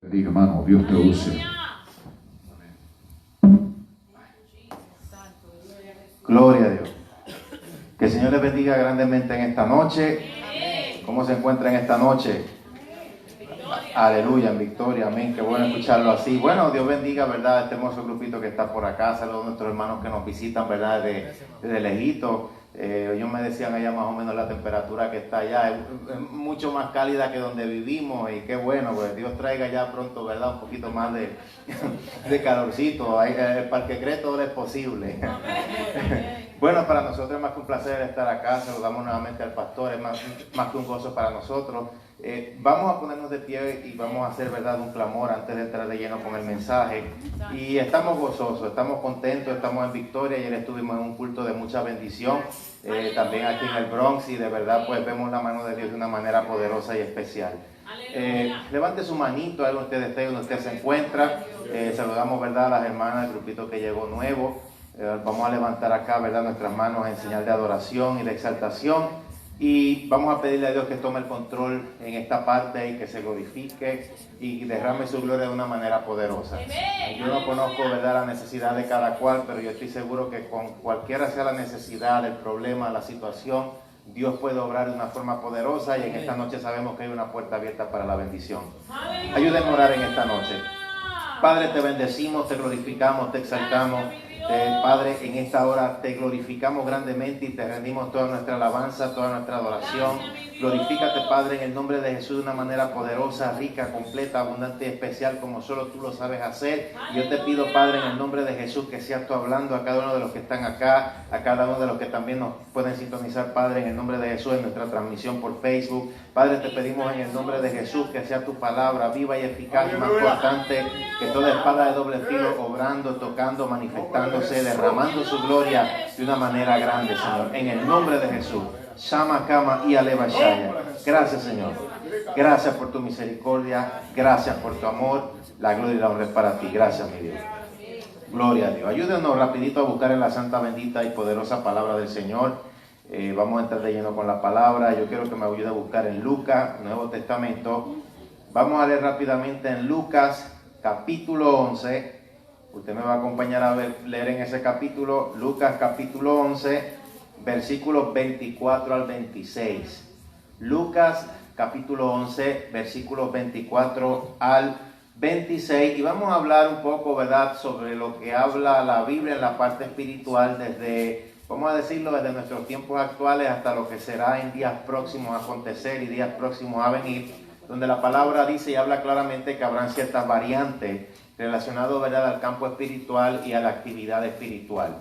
Bendiga, hermano, Dios te use. Gloria a Dios. Que el Señor les bendiga grandemente en esta noche. ¿Cómo se encuentra en esta noche? Aleluya, en victoria, amén. Qué bueno escucharlo así. Bueno, Dios bendiga, ¿verdad? Este hermoso grupito que está por acá. Saludos a nuestros hermanos que nos visitan, ¿verdad? Desde lejito. Ellos me decían allá más o menos la temperatura que está allá. Es mucho más cálida que donde vivimos. Y qué bueno, pues Dios traiga ya pronto, ¿verdad? Un poquito más de calorcito. Para el que cree todo es posible. Bueno, para nosotros es más que un placer estar acá. Saludamos nuevamente al pastor. Es más que un gozo para nosotros. Vamos a ponernos de pie y vamos a hacer, ¿verdad?, un clamor antes de entrar de lleno con el mensaje. Y estamos gozosos, estamos contentos, estamos en victoria. Ayer estuvimos en un culto de mucha bendición, también aquí en el Bronx, y de verdad pues vemos la mano de Dios de una manera poderosa y especial. Levante su manito ahí donde usted esté, donde usted se encuentra. Saludamos, ¿verdad?, a las hermanas, el grupito que llegó nuevo. Vamos a levantar acá, ¿verdad?, nuestras manos en señal de adoración y de exaltación. Y vamos a pedirle a Dios que tome el control en esta parte y que se glorifique y derrame su gloria de una manera poderosa. Yo no conozco, ¿verdad?, la necesidad de cada cual, pero yo estoy seguro que con cualquiera sea la necesidad, el problema, la situación, Dios puede obrar de una forma poderosa, y en esta noche sabemos que hay una puerta abierta para la bendición. Ayúdenme a orar en esta noche. Padre, te bendecimos, te glorificamos, te exaltamos. Padre, en esta hora te glorificamos grandemente y te rendimos toda nuestra alabanza, toda nuestra adoración. Glorifícate, Padre, en el nombre de Jesús de una manera poderosa, rica, completa, abundante y especial, como solo tú lo sabes hacer. Y yo te pido, Padre, en el nombre de Jesús, que seas tú hablando a cada uno de los que están acá, a cada uno de los que también nos pueden sintonizar, Padre, en el nombre de Jesús, en nuestra transmisión por Facebook. Padre, te pedimos en el nombre de Jesús que sea tu palabra viva y eficaz y más cortante que toda espada de doble filo, obrando, tocando, manifestándose, derramando su gloria de una manera grande, Señor. En el nombre de Jesús. Shama, Kama y Aleva Shaya. Gracias, Señor. Gracias por tu misericordia. Gracias por tu amor. La gloria y la honra es para ti. Gracias, mi Dios. Gloria a Dios. Ayúdenos rapidito a buscar en la santa, bendita y poderosa palabra del Señor. Vamos a entrar de lleno con la palabra. Yo quiero que me ayude a buscar en Lucas, Nuevo Testamento. Vamos a leer rápidamente en Lucas, capítulo 11. Usted me va a acompañar a leer en ese capítulo, Lucas capítulo 11, versículos 24 al 26. Lucas capítulo 11, versículos 24 al 26. Y vamos a hablar un poco, ¿verdad?, sobre lo que habla la Biblia en la parte espiritual desde, vamos a decirlo, desde nuestros tiempos actuales hasta lo que será en días próximos a acontecer y días próximos a venir, donde la palabra dice y habla claramente que habrán ciertas variantes relacionadas, ¿verdad?, al campo espiritual y a la actividad espiritual.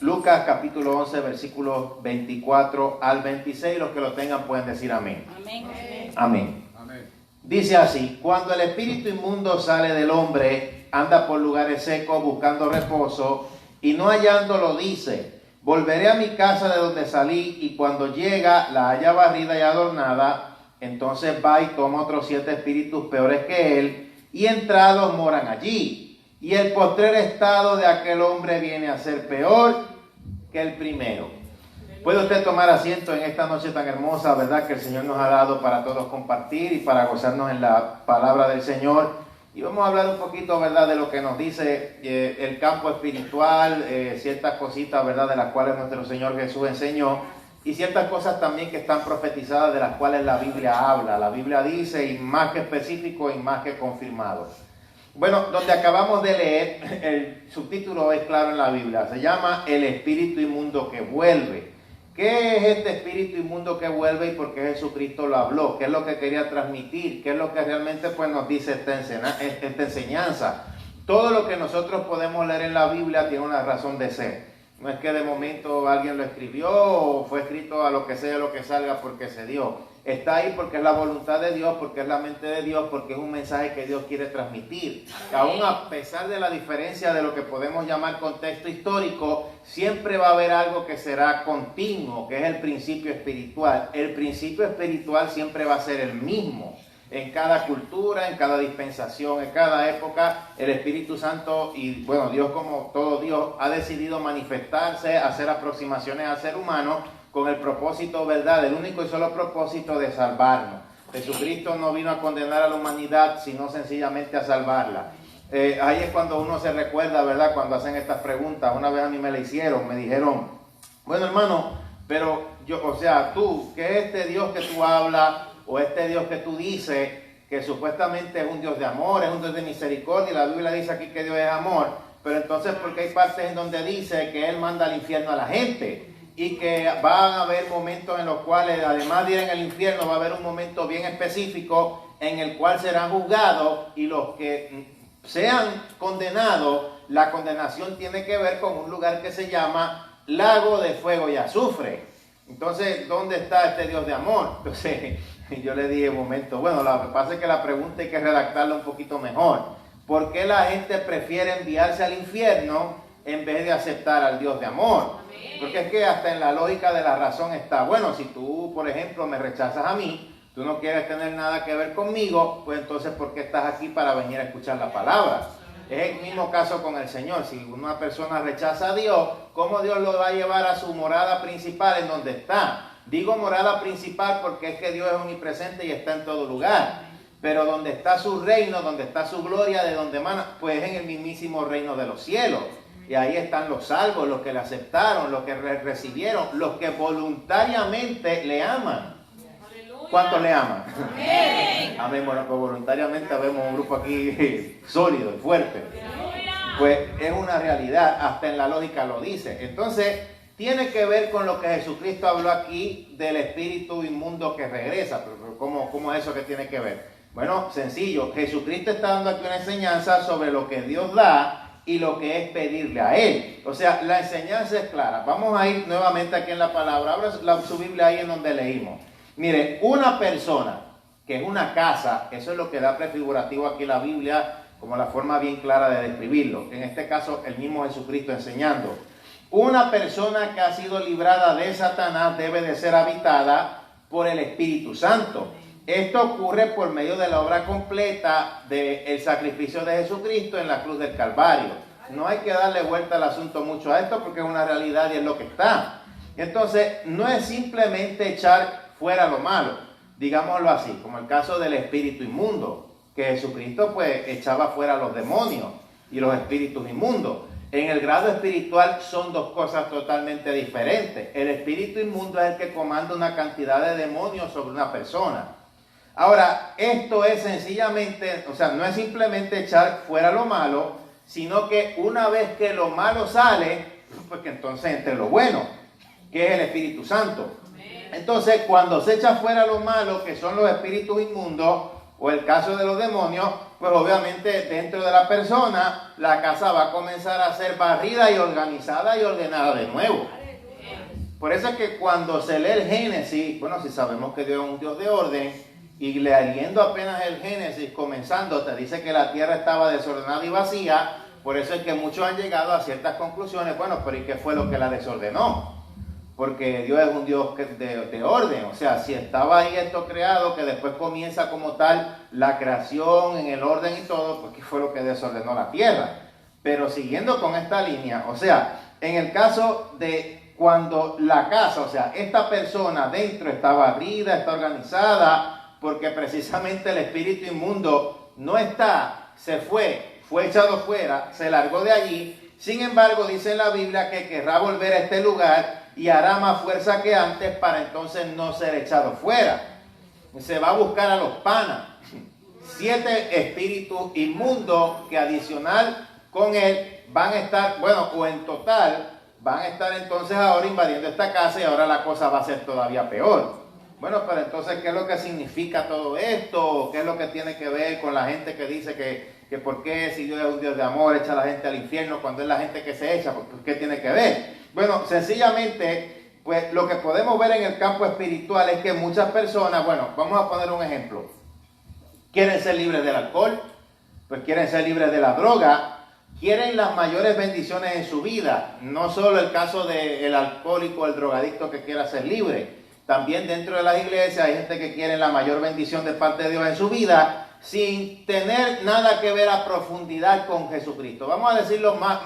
Lucas capítulo 11, versículos 24 al 26. Los que lo tengan pueden decir amén. Amén. Amén. Amén. Dice así: cuando el espíritu inmundo sale del hombre, anda por lugares secos buscando reposo, y no hallándolo dice: volveré a mi casa de donde salí, y cuando llega la halla barrida y adornada, entonces va y toma otros 7 espíritus peores que él, y entrados moran allí. Y el postrer estado de aquel hombre viene a ser peor que el primero. Puede usted tomar asiento en esta noche tan hermosa, ¿verdad?, que el Señor nos ha dado para todos compartir y para gozarnos en la palabra del Señor. Y vamos a hablar un poquito, ¿verdad?, de lo que nos dice el campo espiritual, ciertas cositas, ¿verdad?, de las cuales nuestro Señor Jesús enseñó, y ciertas cosas también que están profetizadas, de las cuales la Biblia habla. La Biblia dice, y más que específico y más que confirmado. Bueno, donde acabamos de leer, el subtítulo es claro en la Biblia, se llama El espíritu inmundo que vuelve. ¿Qué es este espíritu inmundo que vuelve y por qué Jesucristo lo habló? ¿Qué es lo que quería transmitir? ¿Qué es lo que realmente pues nos dice esta enseñanza? Todo lo que nosotros podemos leer en la Biblia tiene una razón de ser. No es que de momento alguien lo escribió o fue escrito a lo que sea, lo que salga porque se dio. Está ahí porque es la voluntad de Dios, porque es la mente de Dios, porque es un mensaje que Dios quiere transmitir. Aún a pesar de la diferencia de lo que podemos llamar contexto histórico, siempre va a haber algo que será continuo, que es el principio espiritual. El principio espiritual siempre va a ser el mismo. En cada cultura, en cada dispensación, en cada época, el Espíritu Santo y, bueno, Dios como todo Dios ha decidido manifestarse, hacer aproximaciones al ser humano con el propósito, ¿verdad?, el único y solo propósito de salvarnos. Jesucristo no vino a condenar a la humanidad, sino sencillamente a salvarla. Ahí es cuando uno se recuerda, ¿verdad? Cuando hacen estas preguntas. Una vez a mí me la hicieron, me dijeron, bueno, hermano, pero yo, o sea, tú, ¿qué es este Dios que tú hablas o este Dios que tú dices que supuestamente es un Dios de amor, es un Dios de misericordia? Y la Biblia dice aquí que Dios es amor, pero entonces, ¿por qué hay partes en donde dice que Él manda al infierno a la gente? Y que van a haber momentos en los cuales, además de ir en el infierno, va a haber un momento bien específico en el cual serán juzgados, y los que sean condenados, la condenación tiene que ver con un lugar que se llama lago de fuego y azufre. Entonces, ¿dónde está este Dios de amor? Entonces, yo le dije un momento, bueno, lo que pasa es que la pregunta hay que redactarla un poquito mejor. ¿Por qué la gente prefiere enviarse al infierno en vez de aceptar al Dios de amor? Porque es que hasta en la lógica de la razón está, bueno, si tú, por ejemplo, me rechazas a mí, tú no quieres tener nada que ver conmigo, pues entonces, ¿por qué estás aquí para venir a escuchar la palabra? Es el mismo caso con el Señor. Si una persona rechaza a Dios, ¿cómo Dios lo va a llevar a su morada principal en donde está? Digo morada principal porque es que Dios es omnipresente y está en todo lugar. Pero donde está su reino, donde está su gloria, de donde emana, pues en el mismísimo reino de los cielos. Y ahí están los salvos, los que le aceptaron, los que recibieron, los que voluntariamente le aman. ¿Cuántos le aman? Amén. Amén. Bueno, pues voluntariamente vemos un grupo aquí sólido y fuerte. Pues es una realidad, hasta en la lógica lo dice. Entonces, tiene que ver con lo que Jesucristo habló aquí del espíritu inmundo que regresa. Pero ¿cómo es eso que tiene que ver? Bueno, sencillo. Jesucristo está dando aquí una enseñanza sobre lo que Dios da y lo que es pedirle a Él. O sea, la enseñanza es clara. Vamos a ir nuevamente aquí en la palabra. Abra su Biblia ahí en donde leímos. Mire, una persona que es una casa, eso es lo que da prefigurativo aquí la Biblia, como la forma bien clara de describirlo. En este caso, el mismo Jesucristo enseñando. Una persona que ha sido librada de Satanás debe de ser habitada por el Espíritu Santo. Esto ocurre por medio de la obra completa del sacrificio de Jesucristo en la cruz del Calvario. No hay que darle vuelta al asunto mucho a esto porque es una realidad y es lo que está. Entonces, no es simplemente echar fuera lo malo, digámoslo así, como el caso del espíritu inmundo, que Jesucristo pues echaba fuera los demonios y los espíritus inmundos. En el grado espiritual son dos cosas totalmente diferentes. El espíritu inmundo es el que comanda una cantidad de demonios sobre una persona. Ahora, esto es sencillamente, o sea, no es simplemente echar fuera lo malo, sino que una vez que lo malo sale, pues que entonces entre lo bueno, que es el Espíritu Santo. Entonces, cuando se echa fuera lo malo, que son los espíritus inmundos, o el caso de los demonios, pues obviamente dentro de la persona, la casa va a comenzar a ser barrida y organizada y ordenada de nuevo. Por eso es que cuando se lee el Génesis, bueno, si sabemos que Dios es un Dios de orden, y leyendo apenas el Génesis, comenzando, te dice que la tierra estaba desordenada y vacía, por eso es que muchos han llegado a ciertas conclusiones, bueno, pero ¿y qué fue lo que la desordenó? Porque Dios es un Dios de orden, o sea, si estaba ahí esto creado, que después comienza como tal la creación en el orden y todo, pues ¿qué fue lo que desordenó la tierra? Pero siguiendo con esta línea, o sea, en el caso de cuando la casa, o sea, esta persona dentro está barrida, está organizada, porque precisamente el espíritu inmundo no está, se fue echado fuera, se largó de allí. Sin embargo, dice en la Biblia que querrá volver a este lugar y hará más fuerza que antes para entonces no ser echado fuera. Se va a buscar a los panas, 7 espíritus inmundos que adicional con él van a estar, bueno, o en total van a estar entonces ahora invadiendo esta casa y ahora la cosa va a ser todavía peor. Bueno, pero entonces, ¿qué es lo que significa todo esto? ¿Qué es lo que tiene que ver con la gente que dice que por qué si Dios es un Dios de amor echa a la gente al infierno cuando es la gente que se echa? ¿Por qué tiene que ver? Bueno, sencillamente, pues lo que podemos ver en el campo espiritual es que muchas personas, bueno, vamos a poner un ejemplo. Quieren ser libres del alcohol, pues quieren ser libres de la droga, quieren las mayores bendiciones en su vida. No solo el caso del alcohólico, el drogadicto que quiera ser libre. También dentro de las iglesias hay gente que quiere la mayor bendición de parte de Dios en su vida sin tener nada que ver a profundidad con Jesucristo. Vamos a decirlo más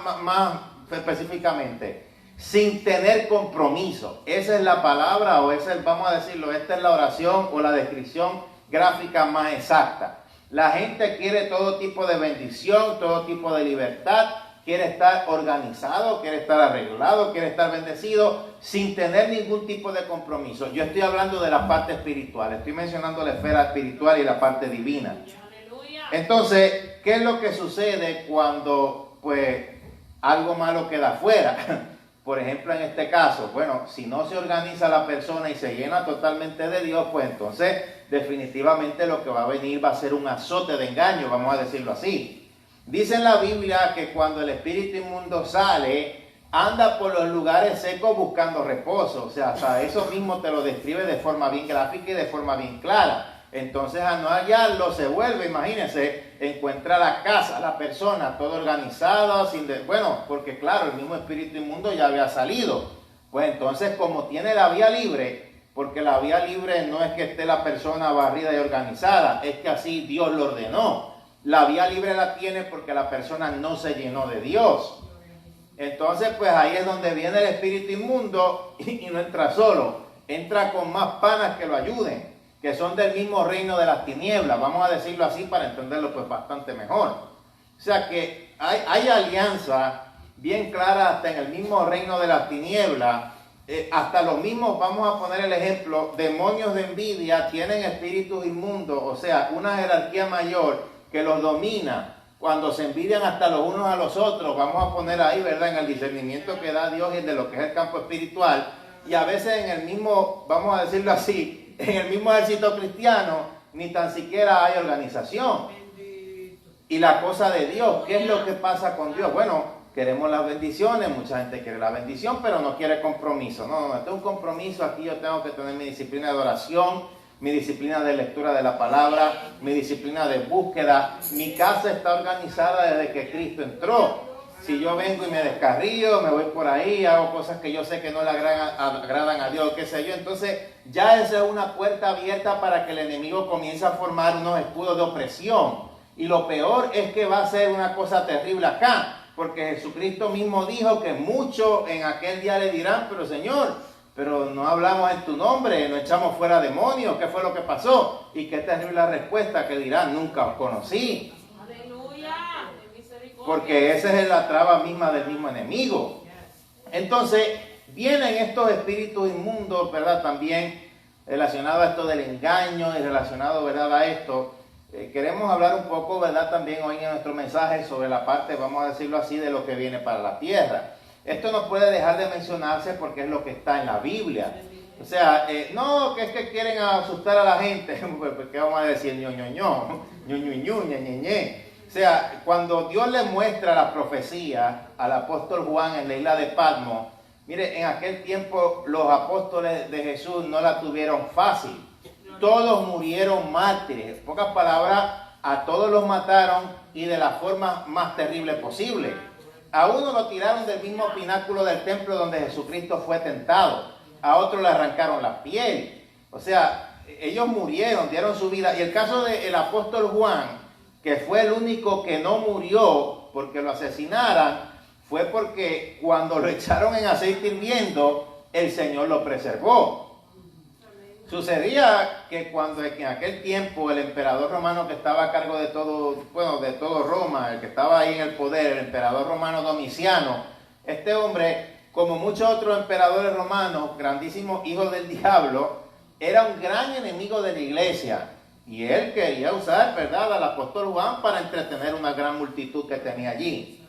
específicamente, sin tener compromiso. Esa es la palabra o esa es, vamos a decirlo, esta es la oración o la descripción gráfica más exacta. La gente quiere todo tipo de bendición, todo tipo de libertad, quiere estar organizado, quiere estar arreglado, quiere estar bendecido, sin tener ningún tipo de compromiso. Yo estoy hablando de la parte espiritual, estoy mencionando la esfera espiritual y la parte divina. Entonces, ¿qué es lo que sucede cuando, pues, algo malo queda fuera? Por ejemplo, en este caso, bueno, si no se organiza la persona y se llena totalmente de Dios, pues entonces definitivamente lo que va a venir va a ser un azote de engaño, vamos a decirlo así. Dice en la Biblia que cuando el espíritu inmundo sale, anda por los lugares secos buscando reposo. O sea, hasta eso mismo te lo describe de forma bien gráfica y de forma bien clara. Entonces, a no hallarlo, se vuelve, imagínense, encuentra la casa, la persona, todo organizado, bueno, porque claro, el mismo espíritu inmundo ya había salido. Pues entonces, como tiene la vía libre, porque la vía libre no es que esté la persona barrida y organizada, es que así Dios lo ordenó. La vía libre la tiene porque la persona no se llenó de Dios. Entonces, pues ahí es donde viene el espíritu inmundo y no entra solo, entra con más panas que lo ayuden, que son del mismo reino de las tinieblas, vamos a decirlo así para entenderlo pues bastante mejor. O sea que hay alianza bien clara hasta en el mismo reino de las tinieblas, hasta los mismos, vamos a poner el ejemplo, demonios de envidia tienen espíritus inmundos, o sea, una jerarquía mayor que los domina, cuando se envidian hasta los unos a los otros, vamos a poner ahí, ¿verdad?, en el discernimiento que da Dios y de lo que es el campo espiritual, y a veces en el mismo, vamos a decirlo así, en el mismo ejército cristiano, ni tan siquiera hay organización. Y la cosa de Dios, ¿qué es lo que pasa con Dios? Bueno, queremos las bendiciones, mucha gente quiere la bendición, pero no quiere compromiso. No, esto es un compromiso, aquí yo tengo que tener mi disciplina de oración, mi disciplina de lectura de la palabra, mi disciplina de búsqueda. Mi casa está organizada desde que Cristo entró. Si yo vengo y me descarrío, me voy por ahí, hago cosas que yo sé que no le agradan a Dios, qué sé yo, entonces ya esa es una puerta abierta para que el enemigo comience a formar unos escudos de opresión. Y lo peor es que va a ser una cosa terrible acá, porque Jesucristo mismo dijo que muchos en aquel día le dirán, pero Señor, pero no hablamos en tu nombre, no echamos fuera demonios, ¿qué fue lo que pasó? Y qué terrible la respuesta que dirán, nunca os conocí. Porque esa es la traba misma del mismo enemigo. Entonces, vienen estos espíritus inmundos, ¿verdad? También relacionado a esto del engaño y relacionado, ¿verdad?, a esto. Queremos hablar un poco, ¿verdad?, también hoy en nuestro mensaje sobre la parte, vamos a decirlo así, de lo que viene para la tierra. Esto no puede dejar de mencionarse porque es lo que está en la Biblia. O sea, no, que es que quieren asustar a la gente. ¿Qué vamos a decir? O sea, cuando Dios le muestra la profecía al apóstol Juan en la isla de Patmos, mire, en aquel tiempo los apóstoles de Jesús no la tuvieron fácil. Todos murieron mártires. En pocas palabras, a todos los mataron y de la forma más terrible posible. A uno lo tiraron del mismo pináculo del templo donde Jesucristo fue tentado. A otro le arrancaron la piel. O sea, ellos murieron, dieron su vida. Y el caso del apóstol Juan, que fue el único que no murió porque lo asesinaran, fue porque cuando lo echaron en aceite hirviendo, el Señor lo preservó. Sucedía que cuando en aquel tiempo el emperador romano que estaba a cargo de todo, bueno, de todo Roma, el que estaba ahí en el poder, el emperador romano Domiciano, este hombre, como muchos otros emperadores romanos, grandísimos hijos del diablo, era un gran enemigo de la iglesia. Y él quería usar, ¿verdad?, al apóstol Juan para entretener una gran multitud que tenía allí.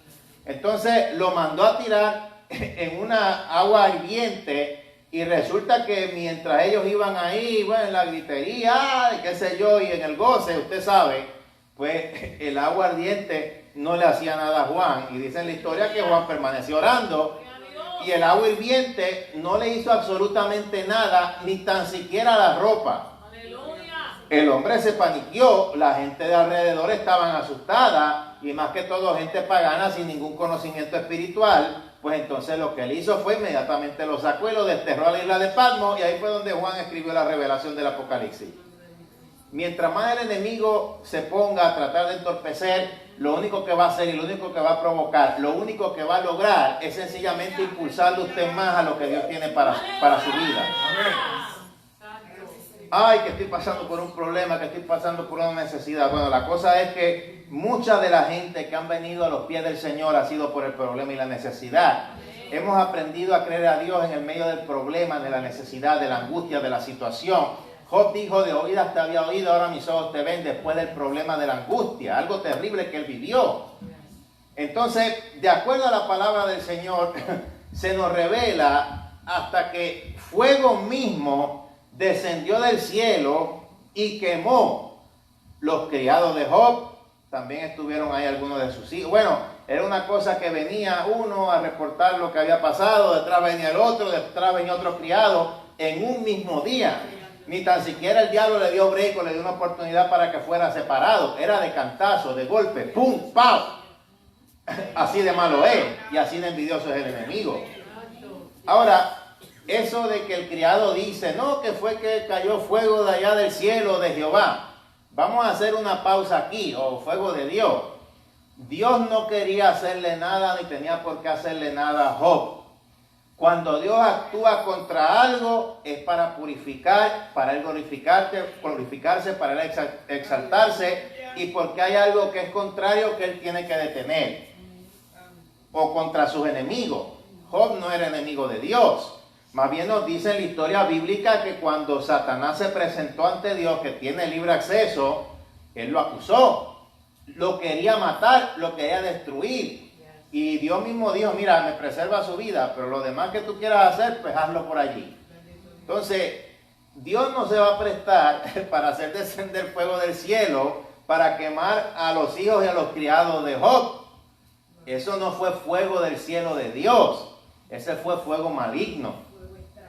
Entonces lo mandó a tirar en una agua hirviente y resulta que mientras ellos iban ahí, bueno, en la gritería, qué sé yo, y en el goce, usted sabe, pues el agua ardiente no le hacía nada a Juan. Y dice en la historia que Juan permaneció orando y el agua hirviente no le hizo absolutamente nada, ni tan siquiera la ropa. El hombre se paniqueó, la gente de alrededor estaban asustada y más que todo gente pagana sin ningún conocimiento espiritual. Pues entonces lo que él hizo fue inmediatamente lo sacó y lo desterró a la isla de Patmos y ahí fue donde Juan escribió la revelación del Apocalipsis. Mientras más el enemigo se ponga a tratar de entorpecer, lo único que va a hacer y lo único que va a provocar, lo único que va a lograr es sencillamente impulsarle usted más a lo que Dios tiene para su vida. Amén. ay, que estoy pasando por un problema, que estoy pasando por una necesidad. Bueno, la cosa es que mucha de la gente que han venido a los pies del Señor ha sido por el problema y la necesidad. Hemos aprendido a creer a Dios en el medio del problema, de la necesidad, de la angustia, de la situación. Job dijo, de oídas te había oído, ahora mis ojos te ven, después del problema de la angustia, algo terrible que él vivió. Entonces, de acuerdo a la palabra del Señor, se nos revela hasta que fuego mismo descendió del cielo y quemó los criados de Job. También estuvieron ahí algunos de sus hijos. Bueno, era una cosa que venía uno a reportar lo que había pasado, detrás venía el otro, detrás venía otro criado en un mismo día. Ni tan siquiera el diablo le dio break o le dio una oportunidad para que fuera separado. Era de cantazo, de golpe, pum, pau. Así de malo es y así de envidioso es el enemigo. Ahora, eso de que el criado dice, no, que fue que cayó fuego de allá del cielo de Jehová. Vamos a hacer una pausa aquí, o fuego de Dios. Dios no quería hacerle nada ni tenía por qué hacerle nada a Job. Cuando Dios actúa contra algo es para purificar, para él glorificarse, para él exaltarse y porque hay algo que es contrario que él tiene que detener. O contra sus enemigos. Job no era enemigo de Dios. Más bien nos dice en la historia bíblica que cuando Satanás se presentó ante Dios, que tiene libre acceso, él lo acusó. Lo quería matar, lo quería destruir. Y Dios mismo dijo, mira, me preserva su vida, pero lo demás que tú quieras hacer, pues hazlo por allí. Entonces, Dios no se va a prestar para hacer descender fuego del cielo, para quemar a los hijos y a los criados de Job. Eso no fue fuego del cielo de Dios. Ese fue fuego maligno.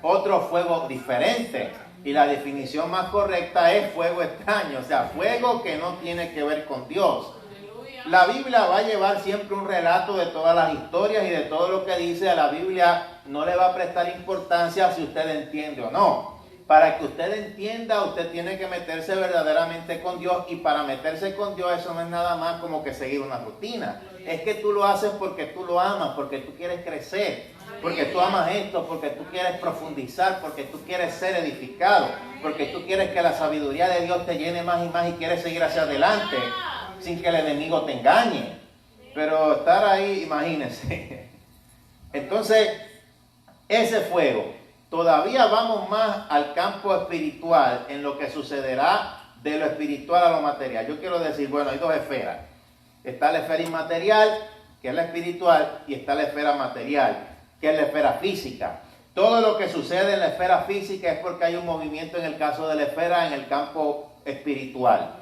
Otro fuego diferente. Y la definición más correcta es fuego extraño. O sea, fuego que no tiene que ver con Dios. La Biblia va a llevar siempre un relato de todas las historias y de todo lo que dice. A la Biblia no le va a prestar importancia si usted entiende o no. Para que usted entienda, usted tiene que meterse verdaderamente con Dios. Y para meterse con Dios, eso no es nada más como que seguir una rutina. Es que tú lo haces porque tú lo amas, porque tú quieres crecer, porque tú amas esto, porque tú quieres profundizar, porque tú quieres ser edificado, porque tú quieres que la sabiduría de Dios te llene más y más y quieres seguir hacia adelante sin que el enemigo te engañe. Pero estar ahí, imagínense. Entonces, ese fuego, todavía vamos más al campo espiritual en lo que sucederá de lo espiritual a lo material. Yo quiero decir, bueno, hay dos esferas. Está la esfera inmaterial, que es la espiritual, y está la esfera material, que es la esfera física. Todo lo que sucede en la esfera física es porque hay un movimiento en el caso de la esfera en el campo espiritual.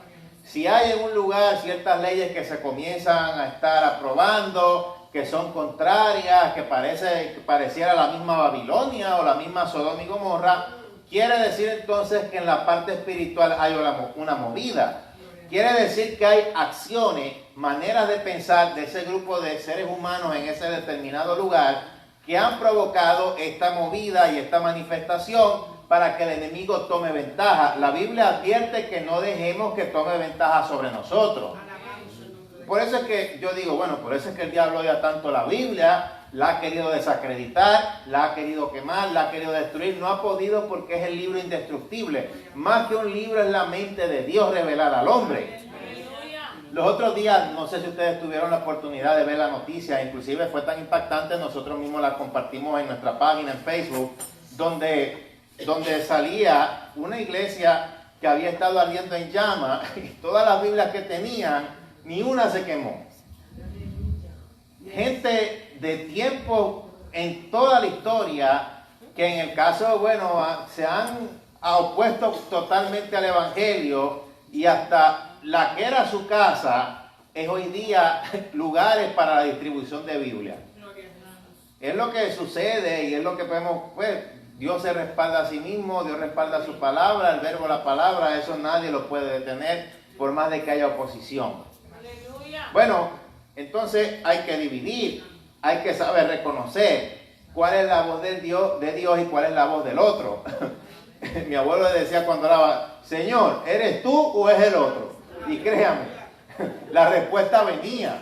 Si hay en un lugar ciertas leyes que se comienzan a estar aprobando, que son contrarias, que pareciera la misma Babilonia o la misma Sodoma y Gomorra, quiere decir entonces que en la parte espiritual hay una movida. Quiere decir que hay acciones, maneras de pensar de ese grupo de seres humanos en ese determinado lugar que han provocado esta movida y esta manifestación para que el enemigo tome ventaja. La Biblia advierte que no dejemos que tome ventaja sobre nosotros. Por eso es que yo digo, bueno, por eso es que el diablo odia tanto la Biblia, la ha querido desacreditar, la ha querido quemar, la ha querido destruir. No ha podido porque es el libro indestructible. Más que un libro es la mente de Dios revelada al hombre. Los otros días, no sé si ustedes tuvieron la oportunidad de ver la noticia, inclusive fue tan impactante, nosotros mismos la compartimos en nuestra página en Facebook, donde salía una iglesia que había estado ardiendo en llama y todas las Biblias que tenían, ni una se quemó. Gente de tiempo en toda la historia que en el caso, bueno, se han opuesto totalmente al evangelio y hasta la que era su casa es hoy día lugares para la distribución de Biblia. Es lo que sucede y es lo que podemos, pues, Dios se respalda a sí mismo, Dios respalda su palabra, el verbo, la palabra, eso nadie lo puede detener por más de que haya oposición. Bueno, entonces hay que dividir, hay que saber reconocer cuál es la voz de Dios y cuál es la voz del otro. Mi abuelo decía cuando oraba, Señor, ¿eres tú o es el otro? Y créame, la respuesta venía.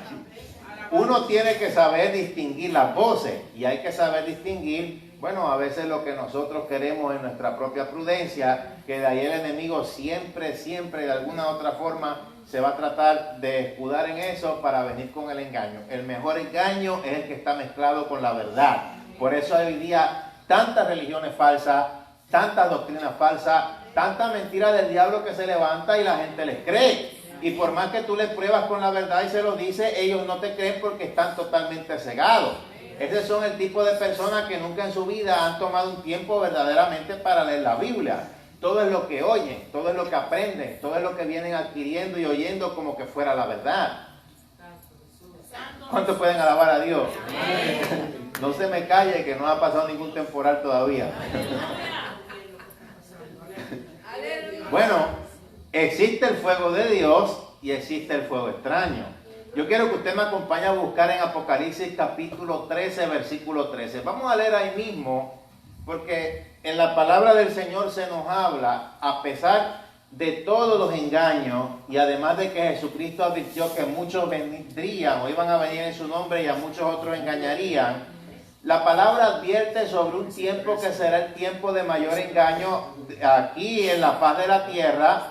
Uno tiene que saber distinguir las voces y hay que saber distinguir, bueno, a veces lo que nosotros queremos en nuestra propia prudencia que de ahí el enemigo siempre de alguna u otra forma se va a tratar de escudar en eso para venir con el engaño. El mejor engaño es el que está mezclado con la verdad. Por eso hoy día tantas religiones falsas, tantas doctrinas falsas, tanta mentira del diablo que se levanta y la gente les cree. Y por más que tú les pruebas con la verdad y se lo dices, ellos no te creen porque están totalmente cegados. Esos son el tipo de personas que nunca en su vida han tomado un tiempo verdaderamente para leer la Biblia. Todo es lo que oyen, todo es lo que aprenden, todo es lo que vienen adquiriendo y oyendo como que fuera la verdad. ¿Cuántos pueden alabar a Dios? No se me calle que no ha pasado ningún temporal todavía. Bueno, existe el fuego de Dios y existe el fuego extraño. Yo quiero que usted me acompañe a buscar en Apocalipsis capítulo 13, versículo 13. Vamos a leer ahí mismo, porque en la palabra del Señor se nos habla, a pesar de todos los engaños, y además de que Jesucristo advirtió que muchos vendrían o iban a venir en su nombre y a muchos otros engañarían, la palabra advierte sobre un tiempo que será el tiempo de mayor engaño aquí en la faz de la tierra,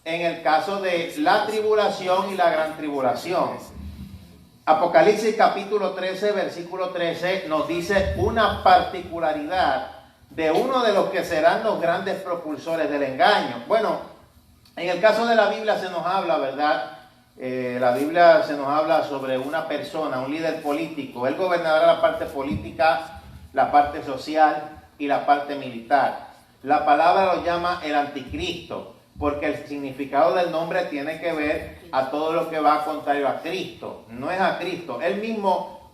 en el caso de la tribulación y la gran tribulación. Apocalipsis capítulo 13, versículo 13 nos dice una particularidad de uno de los que serán los grandes propulsores del engaño. Bueno, en el caso de la Biblia se nos habla, ¿verdad? La Biblia se nos habla sobre una persona, un líder político. Él gobernará la parte política, la parte social y la parte militar. La palabra lo llama el anticristo, porque el significado del nombre tiene que ver a todo lo que va contrario a Cristo. No es a Cristo. Él mismo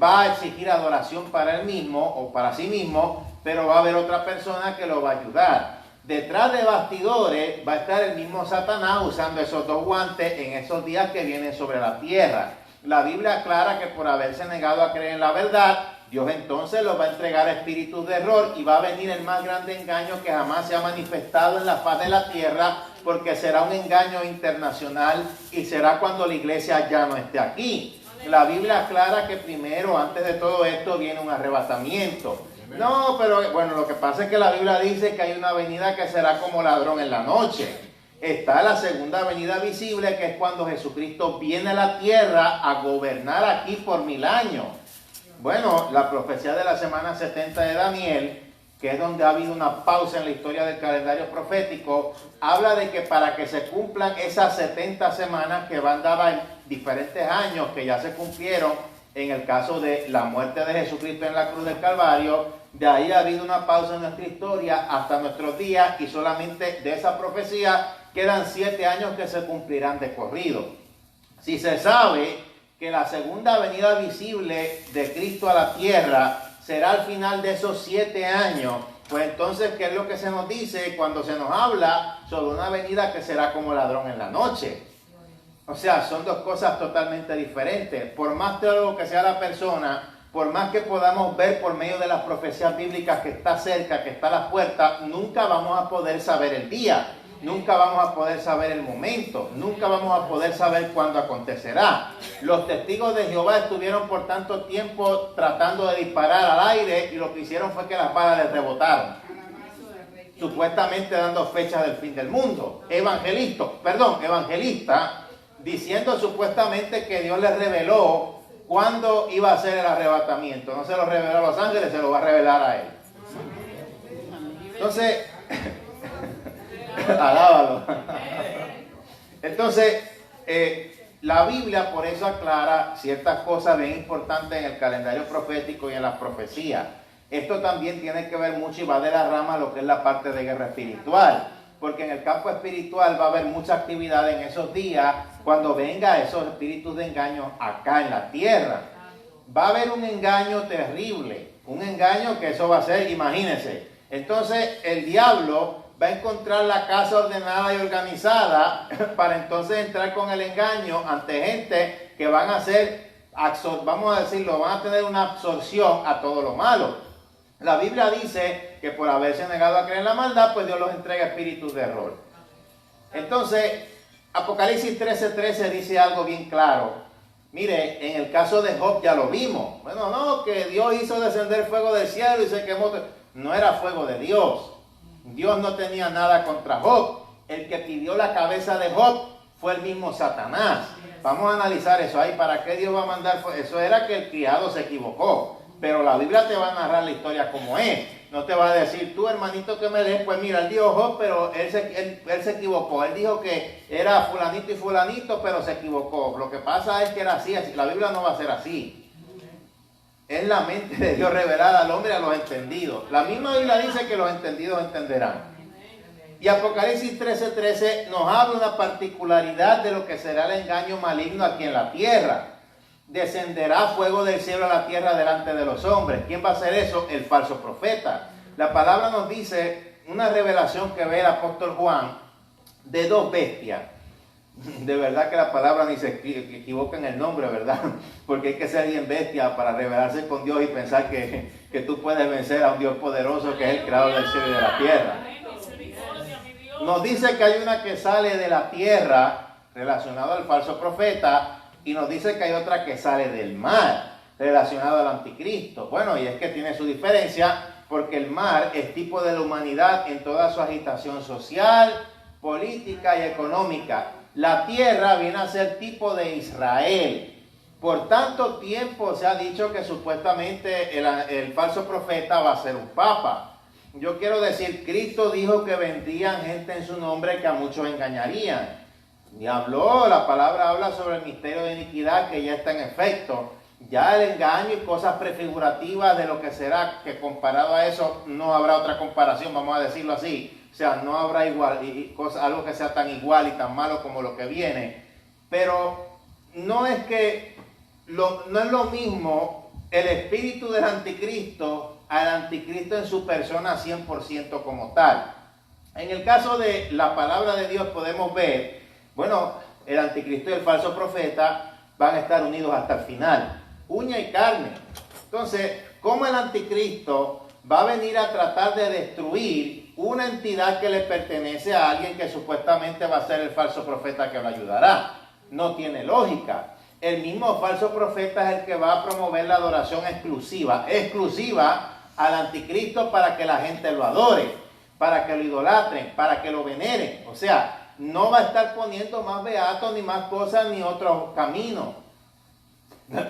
va a exigir adoración para él mismo o para sí mismo, pero va a haber otra persona que lo va a ayudar. Detrás de bastidores va a estar el mismo Satanás usando esos dos guantes en esos días que vienen sobre la tierra. La Biblia aclara que por haberse negado a creer en la verdad, Dios entonces los va a entregar a espíritus de error y va a venir el más grande engaño que jamás se ha manifestado en la faz de la tierra, porque será un engaño internacional y será cuando la iglesia ya no esté aquí. La Biblia aclara que primero, antes de todo esto, viene un arrebatamiento. No, pero bueno, lo que pasa es que la Biblia dice que hay una venida que será como ladrón en la noche. Está la segunda venida visible, que es cuando Jesucristo viene a la tierra a gobernar aquí por 1000 años. Bueno, la profecía de la semana 70 de Daniel, que es donde ha habido una pausa en la historia del calendario profético, habla de que para que se cumplan esas 70 semanas que van dadas en diferentes años, que ya se cumplieron en el caso de la muerte de Jesucristo en la cruz del Calvario, de ahí ha habido una pausa en nuestra historia hasta nuestros días, y solamente de esa profecía quedan 7 años que se cumplirán de corrido. Si se sabe que la segunda venida visible de Cristo a la tierra será al final de esos 7 años, pues entonces, ¿qué es lo que se nos dice cuando se nos habla sobre una venida que será como ladrón en la noche? O sea, son dos cosas totalmente diferentes. Por más teólogo que sea la persona, por más que podamos ver por medio de las profecías bíblicas que está cerca, que está a la puerta, nunca vamos a poder saber el día, nunca vamos a poder saber el momento, nunca vamos a poder saber cuándo acontecerá. Los testigos de Jehová estuvieron por tanto tiempo tratando de disparar al aire, y lo que hicieron fue que las balas les rebotaron, supuestamente dando fechas del fin del mundo. Evangelista, diciendo supuestamente que Dios les reveló cuándo iba a ser el arrebatamiento. No se lo reveló a los ángeles, se lo va a revelar a él. Entonces, alábalo. Entonces, la Biblia por eso aclara ciertas cosas bien importantes en el calendario profético y en las profecías. Esto también tiene que ver mucho y va de la rama a lo que es la parte de guerra espiritual, porque en el campo espiritual va a haber mucha actividad en esos días cuando venga esos espíritus de engaño acá en la tierra. Va a haber un engaño terrible, un engaño que eso va a ser, imagínense. Entonces el diablo va a encontrar la casa ordenada y organizada para entonces entrar con el engaño ante gente que van a ser, vamos a decirlo, van a tener una absorción a todo lo malo. La Biblia dice que por haberse negado a creer en la maldad, pues Dios los entrega espíritus de error. Entonces, Apocalipsis 13:13 dice algo bien claro. Mire, en el caso de Job ya lo vimos. Bueno, no, que Dios hizo descender fuego del cielo y se quemó. No era fuego de Dios. Dios no tenía nada contra Job. El que pidió la cabeza de Job fue el mismo Satanás. Vamos a analizar eso ahí. ¿Para qué Dios va a mandar? Eso era que el criado se equivocó. Pero la Biblia te va a narrar la historia como es. No te va a decir, tú hermanito que me des, pues mira, él dijo Job, pero él se equivocó. Él dijo que era fulanito y fulanito, pero se equivocó. Lo que pasa es que era así. La Biblia no va a ser así. Es la mente de Dios revelada al hombre, a los entendidos. La misma Biblia dice que los entendidos entenderán. Y Apocalipsis 13:13 nos habla una particularidad de lo que será el engaño maligno aquí en la tierra. Descenderá fuego del cielo a la tierra delante de los hombres. ¿Quién va a hacer eso? El falso profeta. La palabra nos dice una revelación que ve el apóstol Juan de dos bestias. De verdad que la palabra ni se equivoca en el nombre, ¿verdad? Porque hay que ser bien bestia para revelarse con Dios y pensar que tú puedes vencer a un Dios poderoso que es el creador del cielo y de la tierra. Nos dice que hay una que sale de la tierra relacionada al falso profeta y nos dice que hay otra que sale del mar relacionada al anticristo. Bueno, y es que tiene su diferencia porque el mar es tipo de la humanidad en toda su agitación social, política y económica. La tierra viene a ser tipo de Israel. Por tanto tiempo se ha dicho que supuestamente el falso profeta va a ser un papa. Yo quiero decir, Cristo dijo que vendrían gente en su nombre que a muchos engañarían. Y la palabra habla sobre el misterio de iniquidad que ya está en efecto. Ya el engaño y cosas prefigurativas de lo que será, que comparado a eso no habrá otra comparación, vamos a decirlo así. O sea, no habrá igual, algo que sea tan igual y tan malo como lo que viene. Pero no es no es lo mismo el espíritu del anticristo al anticristo en su persona 100% como tal. En el caso de la palabra de Dios podemos ver, bueno, el anticristo y el falso profeta van a estar unidos hasta el final, uña y carne. Entonces, ¿cómo el anticristo va a venir a tratar de destruir una entidad que le pertenece a alguien que supuestamente va a ser el falso profeta que lo ayudará? No tiene lógica. El mismo falso profeta es el que va a promover la adoración exclusiva al anticristo para que la gente lo adore, para que lo idolatren, para que lo veneren. O sea, no va a estar poniendo más beatos, ni más cosas, ni otro camino.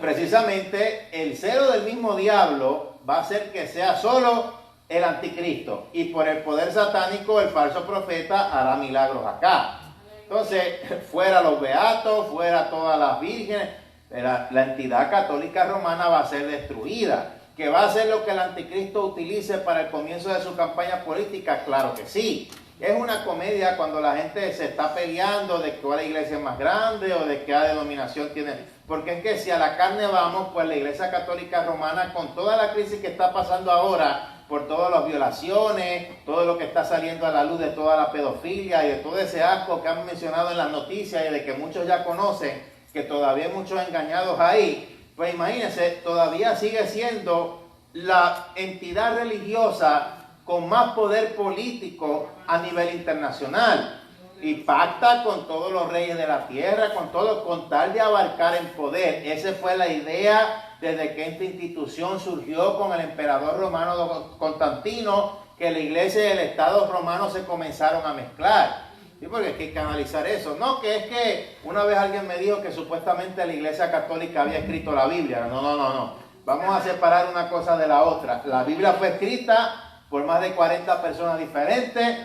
Precisamente el celo del mismo diablo va a hacer que sea solo el anticristo. Y por el poder satánico, el falso profeta hará milagros acá. Entonces, fuera los beatos, fuera todas las vírgenes, la entidad católica romana va a ser destruida. ¿Que va a ser lo que el anticristo utilice para el comienzo de su campaña política? Claro que sí. Es una comedia cuando la gente se está peleando de cuál iglesia es más grande o de qué denominación tiene. Porque es que si a la carne vamos, pues la iglesia católica romana, con toda la crisis que está pasando ahora, por todas las violaciones, todo lo que está saliendo a la luz de toda la pedofilia y de todo ese asco que han mencionado en las noticias y de que muchos ya conocen, que todavía hay muchos engañados ahí, pues imagínense, todavía sigue siendo la entidad religiosa con más poder político a nivel internacional. Y pacta con todos los reyes de la tierra, con tal de abarcar el poder. Esa fue la idea desde que esta institución surgió con el emperador romano Constantino, que la iglesia y el estado romano se comenzaron a mezclar. ¿Sí? Porque hay que analizar eso. No, que es que una vez alguien me dijo que supuestamente la iglesia católica había escrito la Biblia. No. Vamos a separar una cosa de la otra. La Biblia fue escrita por más de 40 personas diferentes,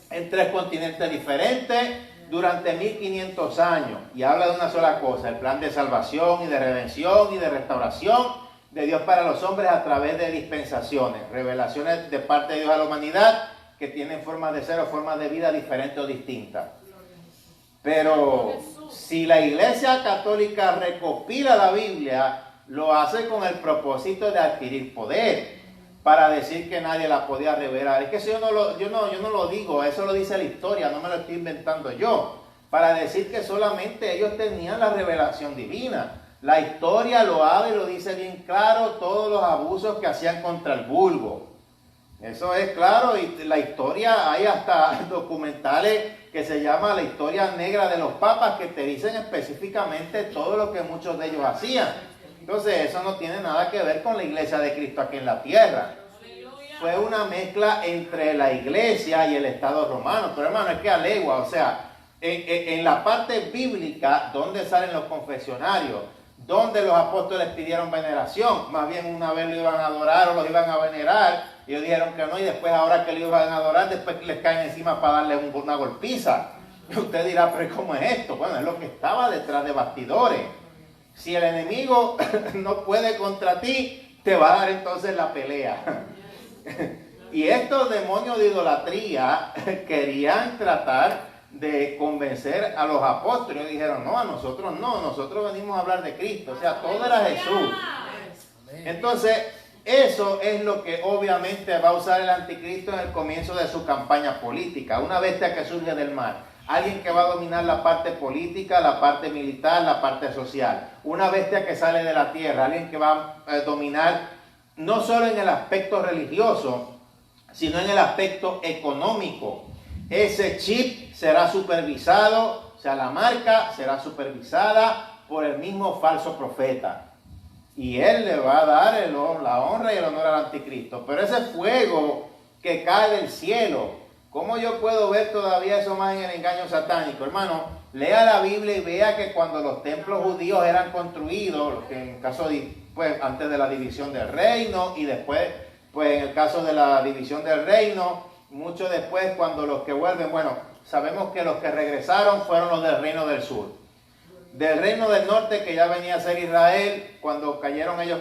en 3 continentes diferentes, durante 1500 años. Y habla de una sola cosa, el plan de salvación y de redención y de restauración de Dios para los hombres a través de dispensaciones, revelaciones de parte de Dios a la humanidad que tienen formas de ser o formas de vida diferentes o distintas. Pero si la Iglesia Católica recopila la Biblia, lo hace con el propósito de adquirir poder, para decir que nadie la podía revelar. Es que eso yo no lo digo, eso lo dice la historia, no me lo estoy inventando yo. Para decir que solamente ellos tenían la revelación divina. La historia lo habla y lo dice bien claro, todos los abusos que hacían contra el vulgo. Eso es claro, y la historia, hay hasta documentales que se llama La historia negra de los papas, que te dicen específicamente todo lo que muchos de ellos hacían. Entonces eso no tiene nada que ver con la iglesia de Cristo aquí en la tierra. fue una mezcla entre la iglesia y el Estado romano. Pero hermano, es que alegua, o sea, en la parte bíblica, ¿dónde salen los confesionarios? ¿Dónde los apóstoles pidieron veneración? Más bien una vez lo iban a adorar o los iban a venerar, y ellos dijeron que no, y después ahora que lo iban a adorar, después les caen encima para darle una golpiza. Y usted dirá, pero ¿cómo es esto? Bueno, es lo que estaba detrás de bastidores. Si el enemigo no puede contra ti, te va a dar entonces la pelea. Y estos demonios de idolatría querían tratar de convencer a los apóstoles. Dijeron, no, a nosotros no, nosotros venimos a hablar de Cristo. O sea, todo era Jesús. Entonces, eso es lo que obviamente va a usar el anticristo en el comienzo de su campaña política. Una bestia que surge del mar. Alguien que va a dominar la parte política, la parte militar, la parte social. Una bestia que sale de la tierra. Alguien que va a dominar no solo en el aspecto religioso, sino en el aspecto económico. Ese chip será supervisado, o sea, la marca será supervisada por el mismo falso profeta. Y él le va a dar la honra y el honor al anticristo. Pero ese fuego que cae del cielo, ¿cómo yo puedo ver todavía eso más en el engaño satánico? Hermano, lea la Biblia y vea que cuando los templos judíos eran construidos, que en el caso de, pues, antes de la división del reino y después, pues en el caso de la división del reino, mucho después cuando los que vuelven, bueno, sabemos que los que regresaron fueron los del reino del sur. Del reino del norte, que ya venía a ser Israel, cuando cayeron ellos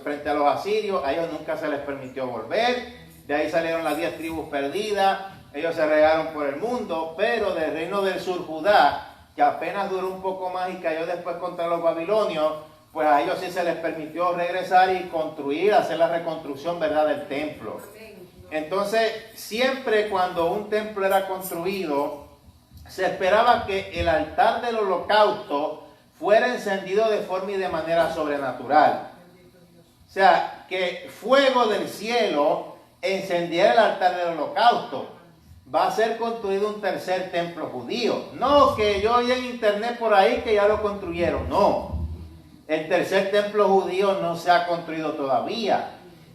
frente a los asirios, a ellos nunca se les permitió volver. De ahí salieron las 10 tribus perdidas, ellos se regaron por el mundo, pero del reino del sur, Judá, que apenas duró un poco más y cayó después contra los babilonios, pues a ellos sí se les permitió regresar y construir, hacer la reconstrucción, ¿verdad?, del templo. Entonces, siempre cuando un templo era construido, se esperaba que el altar del holocausto fuera encendido de forma y de manera sobrenatural. O sea, que fuego del cielo encendiera el altar del holocausto. Va a ser construido un tercer templo judío. No, que yo oí en internet por ahí que ya lo construyeron. No, el tercer templo judío no se ha construido todavía.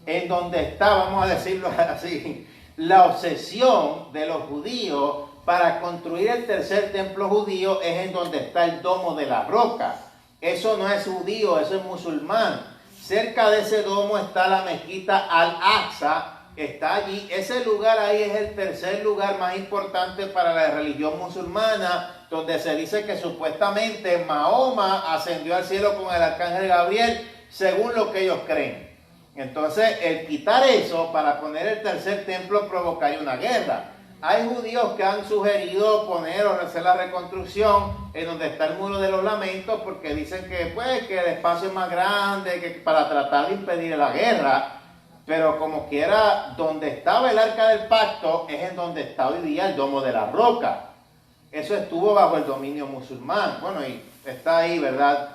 En donde está, vamos a decirlo así, la obsesión de los judíos para construir el tercer templo judío es en donde está el domo de la roca. Eso no es judío, eso es musulmán. Cerca de ese domo está la mezquita Al-Aqsa, que está allí. Ese lugar ahí es el tercer lugar más importante para la religión musulmana, donde se dice que supuestamente Mahoma ascendió al cielo con el arcángel Gabriel, según lo que ellos creen. Entonces, el quitar eso para poner el tercer templo provocaría una guerra. Hay judíos que han sugerido poner o hacer la reconstrucción en donde está el muro de los lamentos, porque dicen que, pues, que el espacio es más grande, que para tratar de impedir la guerra. Pero como quiera, donde estaba el arca del pacto es en donde está hoy día el domo de la roca. Eso estuvo bajo el dominio musulmán. Bueno, y está ahí, ¿verdad?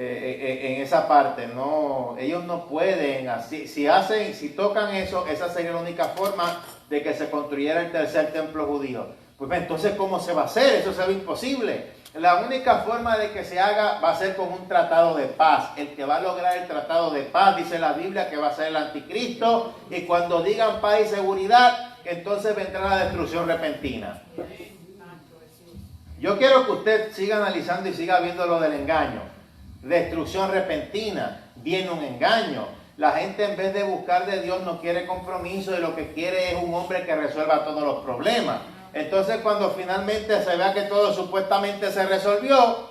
En esa parte, no, ellos no pueden, así, si tocan eso, esa sería la única forma de que se construyera el tercer templo judío. Pues entonces, ¿cómo se va a hacer? Eso se ve imposible. La única forma de que se haga va a ser con un tratado de paz. El que va a lograr el tratado de paz, dice la Biblia, que va a ser el anticristo, y cuando digan paz y seguridad, entonces vendrá la destrucción repentina. Yo quiero que usted siga analizando y siga viendo lo del engaño. Destrucción repentina, viene un engaño. La gente, en vez de buscar de Dios, no quiere compromiso y lo que quiere es un hombre que resuelva todos los problemas. Entonces, cuando finalmente se vea que todo supuestamente se resolvió,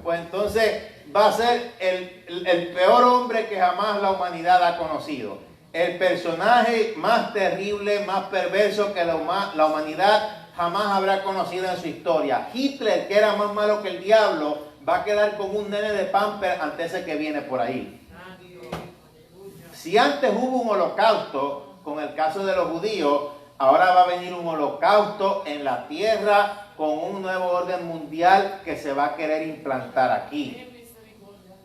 pues entonces va a ser el peor hombre que jamás la humanidad ha conocido. El personaje más terrible, más perverso que la humanidad jamás habrá conocido en su historia. Hitler, que era más malo que el diablo, va a quedar como un nene de pamper ante ese que viene por ahí. Si antes hubo un holocausto, con el caso de los judíos, ahora va a venir un holocausto en la tierra con un nuevo orden mundial que se va a querer implantar aquí.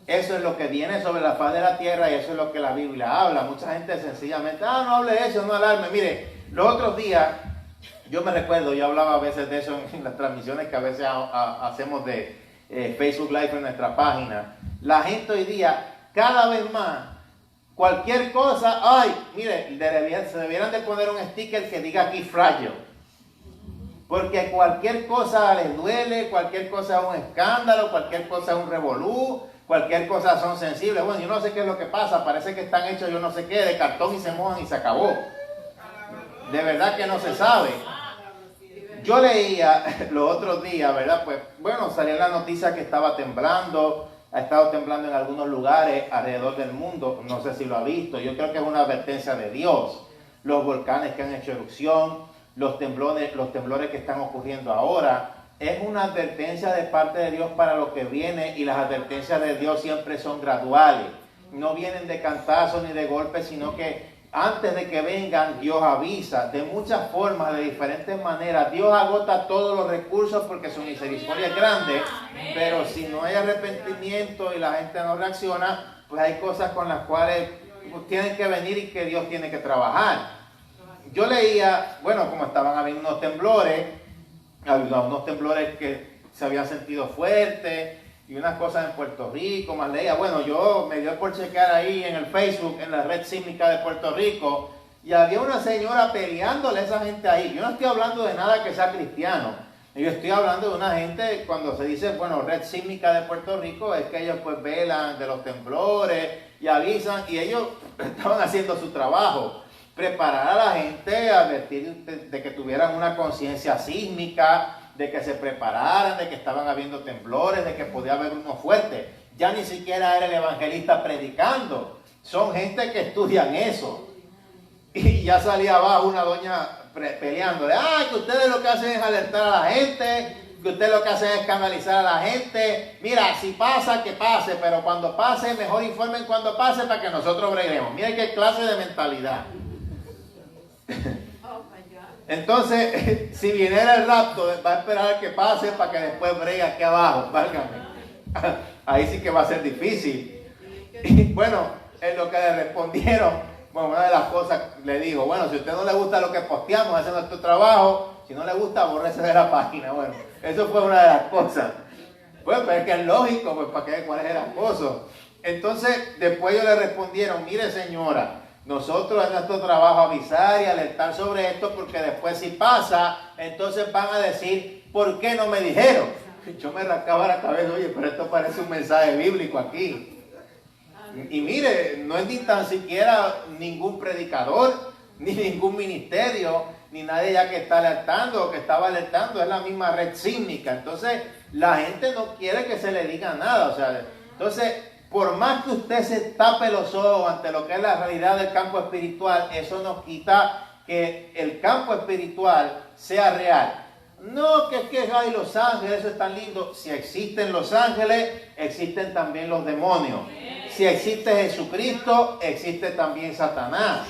Eso es lo que viene sobre la faz de la tierra y eso es lo que la Biblia habla. Mucha gente sencillamente, no hable de eso, no alarme. Mire, los otros días, yo me recuerdo, yo hablaba a veces de eso en las transmisiones que a veces hacemos de Facebook Live en nuestra página. La gente hoy día, cada vez más, Cualquier cosa, ay, mire, se debieran de poner un sticker que diga aquí frágil. Porque cualquier cosa les duele, cualquier cosa es un escándalo, cualquier cosa es un revolú, cualquier cosa son sensibles. Bueno, yo no sé qué es lo que pasa, parece que están hechos yo no sé qué, de cartón y se mojan y se acabó. De verdad que no se sabe. Yo leía los otros días, ¿verdad? Pues bueno, salió la noticia que estaba temblando, ha estado temblando en algunos lugares alrededor del mundo, no sé si lo ha visto, yo creo que es una advertencia de Dios. Los volcanes que han hecho erupción, los temblores que están ocurriendo ahora, es una advertencia de parte de Dios para lo que viene, y las advertencias de Dios siempre son graduales, no vienen de cantazos ni de golpes, sino que antes de que vengan Dios avisa de muchas formas, de diferentes maneras. Dios agota todos los recursos porque su misericordia es grande, pero si no hay arrepentimiento y la gente no reacciona, pues hay cosas con las cuales tienen que venir y que Dios tiene que trabajar. Yo leía, bueno, como estaban habiendo unos temblores, había unos temblores que se habían sentido fuertes y unas cosas en Puerto Rico, más leía, bueno, yo me dio por checar ahí en el Facebook, en la red sísmica de Puerto Rico, y había una señora peleándole a esa gente ahí. Yo no estoy hablando de nada que sea cristiano, yo estoy hablando de una gente, cuando se dice, bueno, red sísmica de Puerto Rico, es que ellos pues velan de los temblores y avisan, y ellos estaban haciendo su trabajo, preparar a la gente, advertir de que tuvieran una conciencia sísmica, de que se prepararan, de que estaban habiendo temblores, de que podía haber uno fuerte. Ya ni siquiera era el evangelista predicando, son gente que estudian eso. Y ya salía abajo una doña peleándole, que ustedes lo que hacen es alertar a la gente, que ustedes lo que hacen es canalizar a la gente. Mira, si pasa, que pase, pero cuando pase, mejor informen cuando pase para que nosotros breguemos. Miren qué clase de mentalidad. Entonces, si viniera el rapto, va a esperar a que pase para que después bregue aquí abajo, válgame. Ahí sí que va a ser difícil. Y bueno, en lo que le respondieron, bueno, una de las cosas le dijo, bueno, si a usted no le gusta lo que posteamos, hace nuestro trabajo, si no le gusta, bórrese de la página. Bueno, eso fue una de las cosas. Bueno, pero es que es lógico, pues para qué, cuál es el acoso. Entonces, después ellos le respondieron, mire señora, nosotros es nuestro trabajo avisar y alertar sobre esto, porque después si pasa, entonces van a decir, ¿por qué no me dijeron? Yo me rascaba la cabeza, oye, pero esto parece un mensaje bíblico aquí. Y mire, no es ni tan siquiera ningún predicador, ni ningún ministerio, ni nadie ya que está alertando o que estaba alertando, es la misma red sísmica. Entonces, la gente no quiere que se le diga nada. O sea, entonces, por más que usted se tape los ojos ante lo que es la realidad del campo espiritual, eso nos quita que el campo espiritual sea real. No, que es que hay los ángeles, eso es tan lindo. Si existen los ángeles, existen también los demonios. Si existe Jesucristo, existe también Satanás.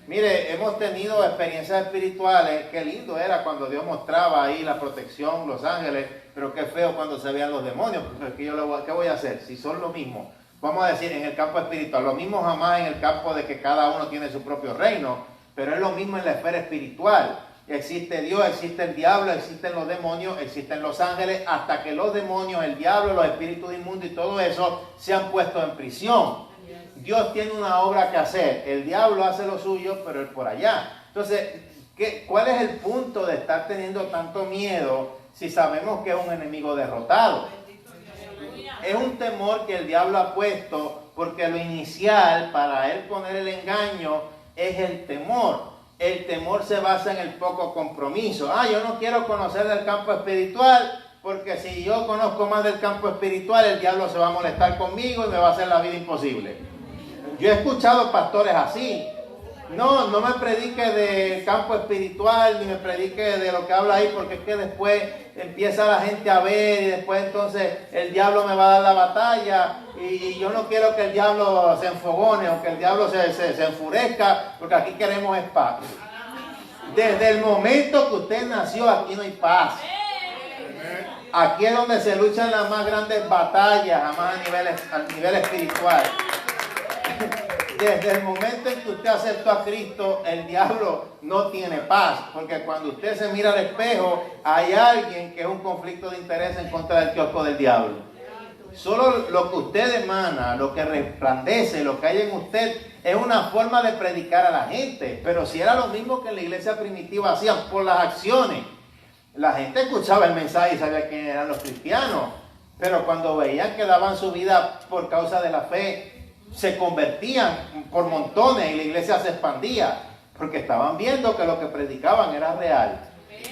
Mire, hemos tenido experiencias espirituales, qué lindo era cuando Dios mostraba ahí la protección, los ángeles, pero qué feo cuando se veían los demonios, porque ¿qué voy a hacer? Si son lo mismo, vamos a decir, en el campo espiritual, lo mismo jamás en el campo de que cada uno tiene su propio reino, pero es lo mismo en la esfera espiritual. Existe Dios, existe el diablo, existen los demonios, existen los ángeles, hasta que los demonios, el diablo, los espíritus inmundos y todo eso se han puesto en prisión. Dios tiene una obra que hacer, el diablo hace lo suyo, pero él por allá. Entonces, ¿cuál es el punto de estar teniendo tanto miedo si sabemos que es un enemigo derrotado? Es un temor que el diablo ha puesto, porque lo inicial para él poner el engaño es el temor. El temor se basa en el poco compromiso. Yo no quiero conocer del campo espiritual, porque si yo conozco más del campo espiritual, el diablo se va a molestar conmigo y me va a hacer la vida imposible. Yo he escuchado pastores así. No me predique del campo espiritual, ni me predique de lo que habla ahí, porque es que después empieza la gente a ver y después entonces el diablo me va a dar la batalla y yo no quiero que el diablo se enfogone o que el diablo se enfurezca, porque aquí queremos es paz. Desde el momento que usted nació, aquí no hay paz. Aquí es donde se luchan las más grandes batallas, jamás a nivel espiritual. Desde el momento en que usted aceptó a Cristo, el diablo no tiene paz, porque cuando usted se mira al espejo, hay alguien que es un conflicto de interés en contra del kiosco del diablo. solo lo que usted emana, lo que resplandece, lo que hay en usted, es una forma de predicar a la gente. Pero si era lo mismo que en la iglesia primitiva hacían por las acciones, la gente escuchaba el mensaje y sabía quién eran los cristianos. Pero cuando veían que daban su vida por causa de la fe, se convertían por montones y la iglesia se expandía, porque estaban viendo que lo que predicaban era real.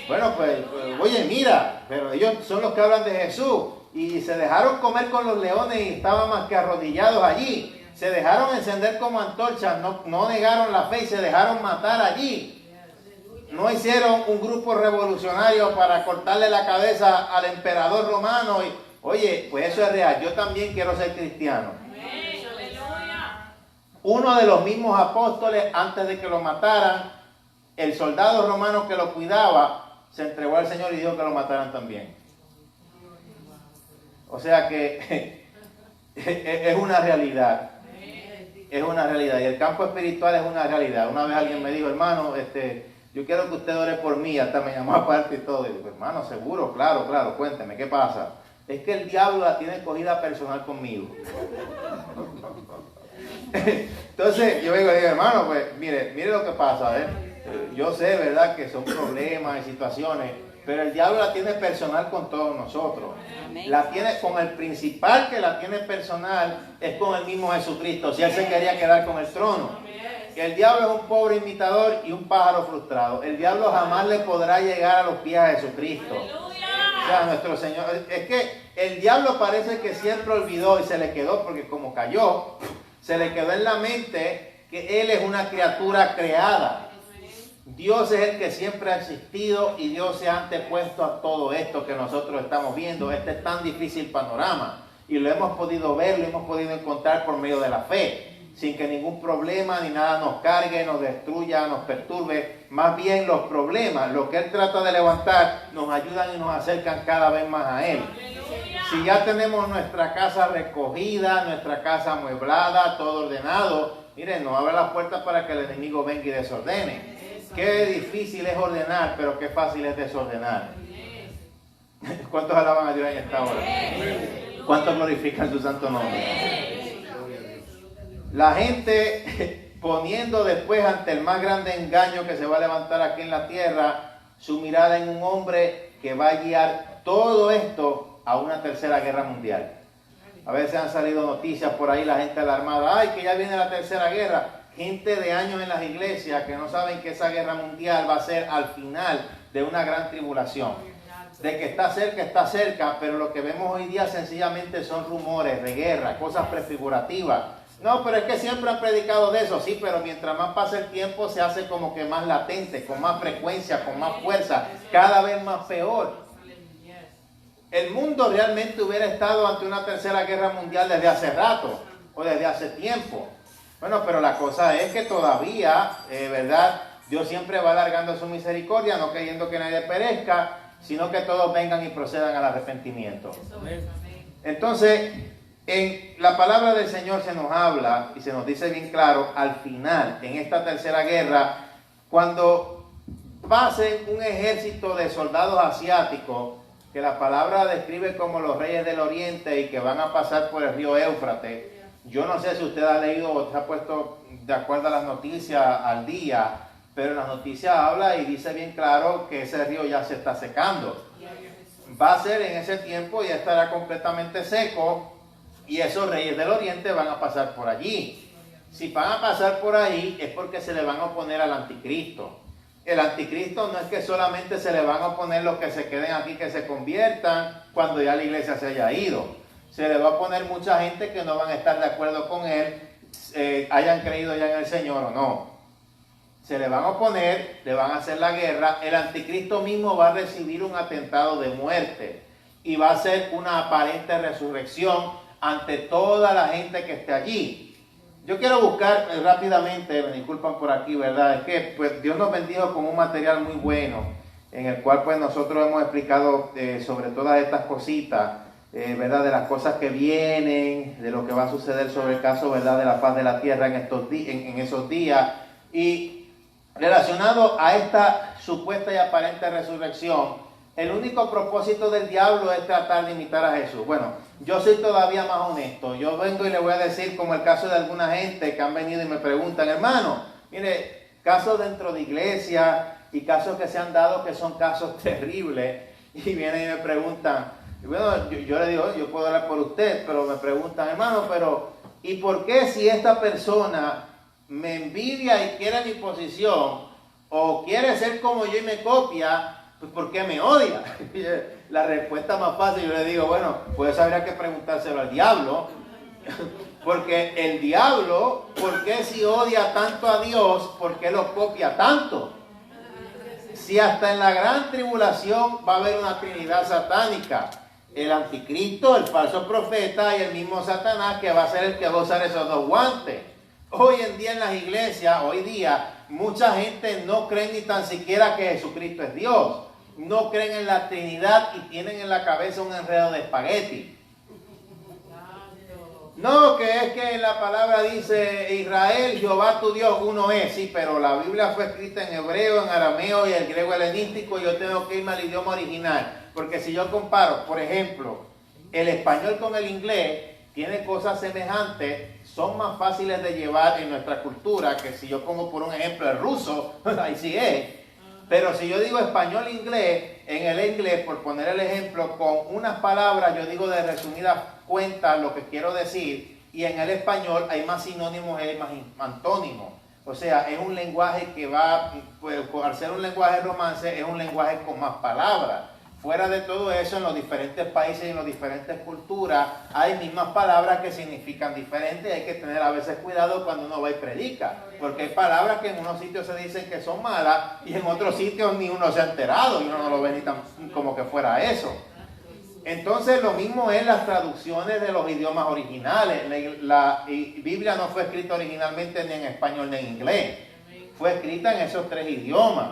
Bueno, pues, oye, mira, pero ellos son los que hablan de Jesús y se dejaron comer con los leones y estaban más que arrodillados allí. Se dejaron encender como antorchas, no negaron la fe y se dejaron matar allí. No hicieron un grupo revolucionario para cortarle la cabeza al emperador romano. Y, oye, pues eso es real. Yo también quiero ser cristiano. Uno de los mismos apóstoles, antes de que lo mataran, el soldado romano que lo cuidaba, se entregó al Señor y dijo que lo mataran también. O sea que es una realidad. Es una realidad. Y el campo espiritual es una realidad. Una vez alguien me dijo, hermano, yo quiero que usted ore por mí. Hasta me llamó aparte y todo. Y digo, hermano, seguro, claro, cuénteme, ¿qué pasa? Es que el diablo la tiene cogida personal conmigo. Entonces yo vengo y digo, hermano, pues mire lo que pasa, yo sé, ¿verdad?, que son problemas y situaciones, pero el diablo la tiene personal con todos nosotros. La tiene con el principal que la tiene personal, es con el mismo Jesucristo, si él se quería quedar con el trono. El diablo es un pobre imitador y un pájaro frustrado. El diablo jamás le podrá llegar a los pies a Jesucristo. O sea, nuestro Señor, es que el diablo parece que siempre olvidó y se le quedó, porque como cayó, se le quedó en la mente que él es una criatura creada. Dios es el que siempre ha existido y Dios se ha antepuesto a todo esto que nosotros estamos viendo, este tan difícil panorama. Y lo hemos podido ver, lo hemos podido encontrar por medio de la fe, sin que ningún problema ni nada nos cargue, nos destruya, nos perturbe. Más bien los problemas, lo que Él trata de levantar, nos ayudan y nos acercan cada vez más a Él. Si ya tenemos nuestra casa recogida, nuestra casa amueblada, todo ordenado, miren, nos abre las puertas para que el enemigo venga y desordene. Qué difícil es ordenar, pero qué fácil es desordenar. ¿Cuántos alaban a Dios en esta hora? ¿Cuántos glorifican su santo nombre? La gente poniendo después ante el más grande engaño que se va a levantar aquí en la tierra, su mirada en un hombre que va a guiar todo esto a una tercera guerra mundial. A veces han salido noticias por ahí, la gente alarmada, ay, que ya viene la tercera guerra. Gente de años en las iglesias que no saben que esa guerra mundial va a ser al final de una gran tribulación. De que está cerca, pero lo que vemos hoy día sencillamente son rumores de guerra, cosas prefigurativas. No, pero es que siempre han predicado de eso, sí, pero mientras más pasa el tiempo se hace como que más latente, con más frecuencia, con más fuerza, cada vez más peor. El mundo realmente hubiera estado ante una tercera guerra mundial desde hace rato, o desde hace tiempo. Bueno, pero la cosa es que todavía, ¿verdad? Dios siempre va alargando su misericordia, no queriendo que nadie perezca, sino que todos vengan y procedan al arrepentimiento. Entonces, en la palabra del Señor se nos habla y se nos dice bien claro, al final, en esta tercera guerra, cuando pase un ejército de soldados asiáticos, que la palabra describe como los reyes del oriente y que van a pasar por el río Éufrates. Yo no sé si usted ha leído o se ha puesto de acuerdo a las noticias al día, pero las noticias habla y dice bien claro que ese río ya se está secando. Va a ser en ese tiempo, ya estará completamente seco y esos reyes del oriente van a pasar por allí. Si van a pasar por ahí es porque se le van a oponer al anticristo. El anticristo no es que solamente se le van a oponer los que se queden aquí, que se conviertan cuando ya la iglesia se haya ido. Se le va a poner mucha gente que no van a estar de acuerdo con él, hayan creído ya en el Señor o no. Se le van a oponer, le van a hacer la guerra. El anticristo mismo va a recibir un atentado de muerte y va a ser una aparente resurrección ante toda la gente que esté allí. Yo quiero buscar rápidamente, me disculpan por aquí, ¿verdad? Es que pues Dios nos bendijo con un material muy bueno, en el cual pues nosotros hemos explicado sobre todas estas cositas, ¿verdad? De las cosas que vienen, de lo que va a suceder sobre el caso, ¿verdad? De la paz de la tierra en esos días. Y relacionado a esta supuesta y aparente resurrección, el único propósito del diablo es tratar de imitar a Jesús. Bueno, yo soy todavía más honesto. Yo vengo y le voy a decir, como el caso de alguna gente que han venido y me preguntan, hermano, mire, casos dentro de iglesia y casos que se han dado que son casos terribles, y vienen y me preguntan, y bueno, yo le digo, yo puedo hablar por usted, pero me preguntan, hermano, pero ¿y por qué si esta persona me envidia y quiere mi posición, o quiere ser como yo y me copia, pues ¿por qué me odia? La respuesta más fácil, yo le digo, bueno, pues habría que preguntárselo al diablo, porque el diablo, ¿por qué si odia tanto a Dios, por qué lo copia tanto? Si hasta en la gran tribulación va a haber una trinidad satánica, el anticristo, el falso profeta y el mismo Satanás, que va a ser el que va a usar esos dos guantes. Hoy en día en las iglesias, hoy día, mucha gente no cree ni tan siquiera que Jesucristo es Dios. No creen en la Trinidad y tienen en la cabeza un enredo de espagueti. No, que es que la palabra dice Israel, Jehová tu Dios, uno es. Sí, pero la Biblia fue escrita en hebreo, en arameo y el griego helenístico. Yo tengo que irme al idioma original. Porque si yo comparo, por ejemplo, el español con el inglés, tiene cosas semejantes, son más fáciles de llevar en nuestra cultura que si yo pongo por un ejemplo el ruso, ahí sí es. Pero si yo digo español-inglés, en el inglés, por poner el ejemplo, con unas palabras yo digo de resumida cuenta lo que quiero decir, y en el español hay más sinónimos y hay más antónimos. O sea, es un lenguaje que va, pues, al ser un lenguaje romance, es un lenguaje con más palabras. Fuera de todo eso, en los diferentes países y en las diferentes culturas hay mismas palabras que significan diferente. Hay que tener a veces cuidado cuando uno va y predica, porque hay palabras que en unos sitios se dicen que son malas y en otros sitios ni uno se ha enterado y uno no lo ve ni tan como que fuera eso. Entonces lo mismo es las traducciones de los idiomas originales. La Biblia no fue escrita originalmente ni en español ni en inglés. Fue escrita en esos tres idiomas: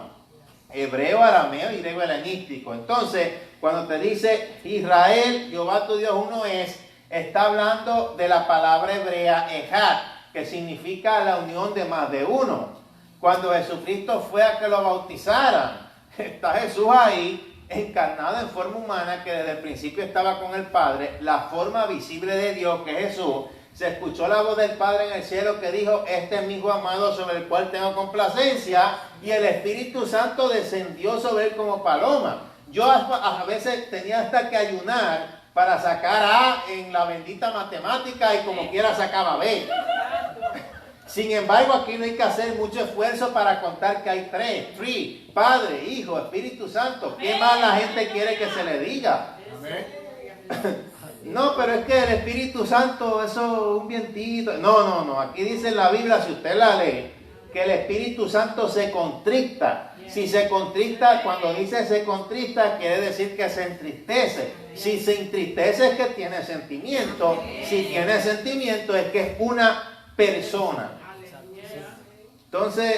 hebreo, arameo y griego helenístico. Entonces, cuando te dice Israel, Jehová tu Dios uno es, está hablando de la palabra hebrea ejad, que significa la unión de más de uno. Cuando Jesucristo fue a que lo bautizaran, está Jesús ahí, encarnado en forma humana, que desde el principio estaba con el Padre, la forma visible de Dios, que es Jesús. Se escuchó la voz del Padre en el cielo que dijo, este es mi Hijo amado sobre el cual tengo complacencia, y el Espíritu Santo descendió sobre él como paloma. Yo a veces tenía hasta que ayunar para sacar A en la bendita matemática y como quiera sacaba B. Sin embargo, aquí no hay que hacer mucho esfuerzo para contar que hay tres, Padre, Hijo, Espíritu Santo. ¿Qué más la gente quiere que se le diga? No, pero es que el Espíritu Santo, eso es un vientito. No. Aquí dice en la Biblia, si usted la lee, que el Espíritu Santo se contricta. Si se contricta, cuando dice se contricta, quiere decir que se entristece. Si se entristece es que tiene sentimiento. Si tiene sentimiento es que es una persona. Entonces,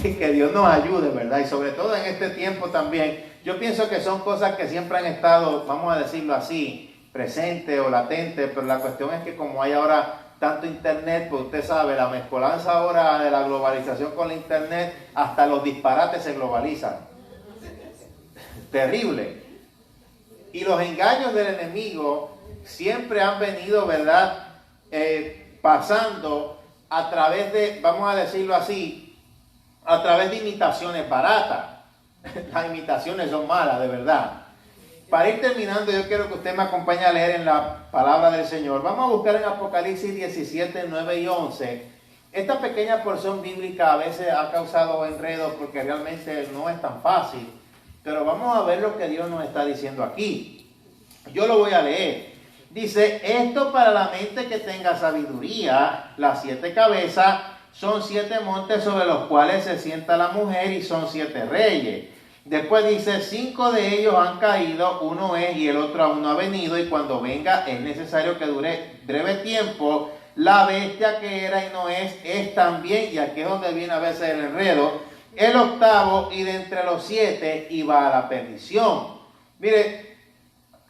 que Dios nos ayude, ¿verdad? Y sobre todo en este tiempo también. Yo pienso que son cosas que siempre han estado, vamos a decirlo así, presentes o latentes, pero la cuestión es que como hay ahora tanto internet, pues usted sabe, la mezcolanza ahora de la globalización con la internet, hasta los disparates se globalizan. Terrible. Y los engaños del enemigo siempre han venido, ¿verdad? Pasando a través de, vamos a decirlo así, a través de imitaciones baratas. Las imitaciones son malas, de verdad. Para ir terminando, yo quiero que usted me acompañe a leer en la palabra del Señor. Vamos a buscar en Apocalipsis 17, 9 y 11. Esta pequeña porción bíblica a veces ha causado enredos porque realmente no es tan fácil. Pero vamos a ver lo que Dios nos está diciendo aquí. Yo lo voy a leer. Dice, esto para la mente que tenga sabiduría, las 7 cabezas son 7 montes sobre los cuales se sienta la mujer y son 7 reyes. Después dice, 5 de ellos han caído, uno es y el otro aún no ha venido, y cuando venga es necesario que dure breve tiempo. La bestia que era y no es también, y aquí es donde viene a veces el enredo, el octavo, y de entre los 7 iba a la perdición. Mire,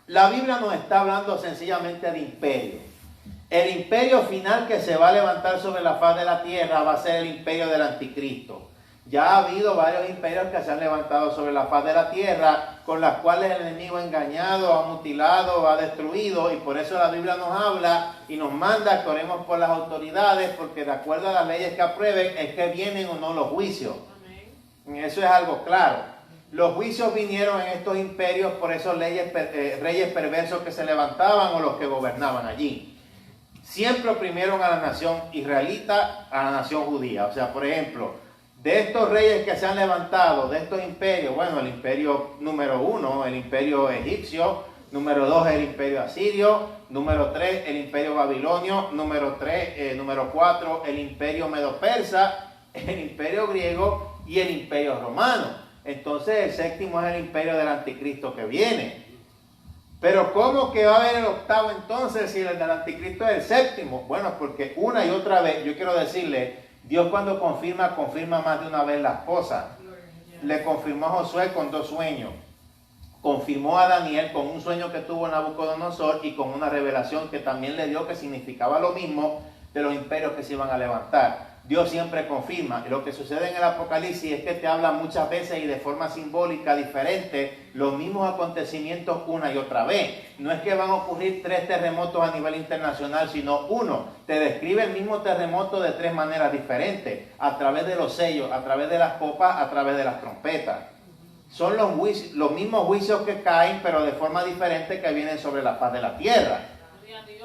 la Biblia nos está hablando sencillamente de imperio. El imperio final que se va a levantar sobre la faz de la tierra va a ser el imperio del anticristo. Ya ha habido varios imperios que se han levantado sobre la faz de la tierra, con las cuales el enemigo ha engañado, ha mutilado, ha destruido, y por eso la Biblia nos habla y nos manda que oremos por las autoridades, porque de acuerdo a las leyes que aprueben es que vienen o no los juicios. Amén. Eso es algo claro. Los juicios vinieron en estos imperios por esos reyes perversos que se levantaban o los que gobernaban allí. Siempre oprimieron a la nación israelita, a la nación judía. O sea, por ejemplo, de estos reyes que se han levantado, de estos imperios, bueno, el imperio número 1, el imperio egipcio, número 2, el imperio asirio, número 3, el imperio babilonio, número 4, el imperio medo-persa, el imperio griego y el imperio romano. Entonces el séptimo es el imperio del anticristo que viene. Pero ¿cómo que va a haber el octavo entonces si el del anticristo es el séptimo? Bueno, porque una y otra vez, yo quiero decirle, Dios cuando confirma más de una vez las cosas. Le confirmó a Josué con 2 sueños. Confirmó a Daniel con un sueño que tuvo Nabucodonosor y con una revelación que también le dio que significaba lo mismo de los imperios que se iban a levantar. Dios siempre confirma. Y lo que sucede en el Apocalipsis es que te habla muchas veces y de forma simbólica diferente los mismos acontecimientos una y otra vez. No es que van a ocurrir 3 terremotos a nivel internacional, sino uno. Te describe el mismo terremoto de 3 maneras diferentes, a través de los sellos, a través de las copas, a través de las trompetas. Son los mismos juicios que caen, pero de forma diferente, que vienen sobre la faz de la tierra.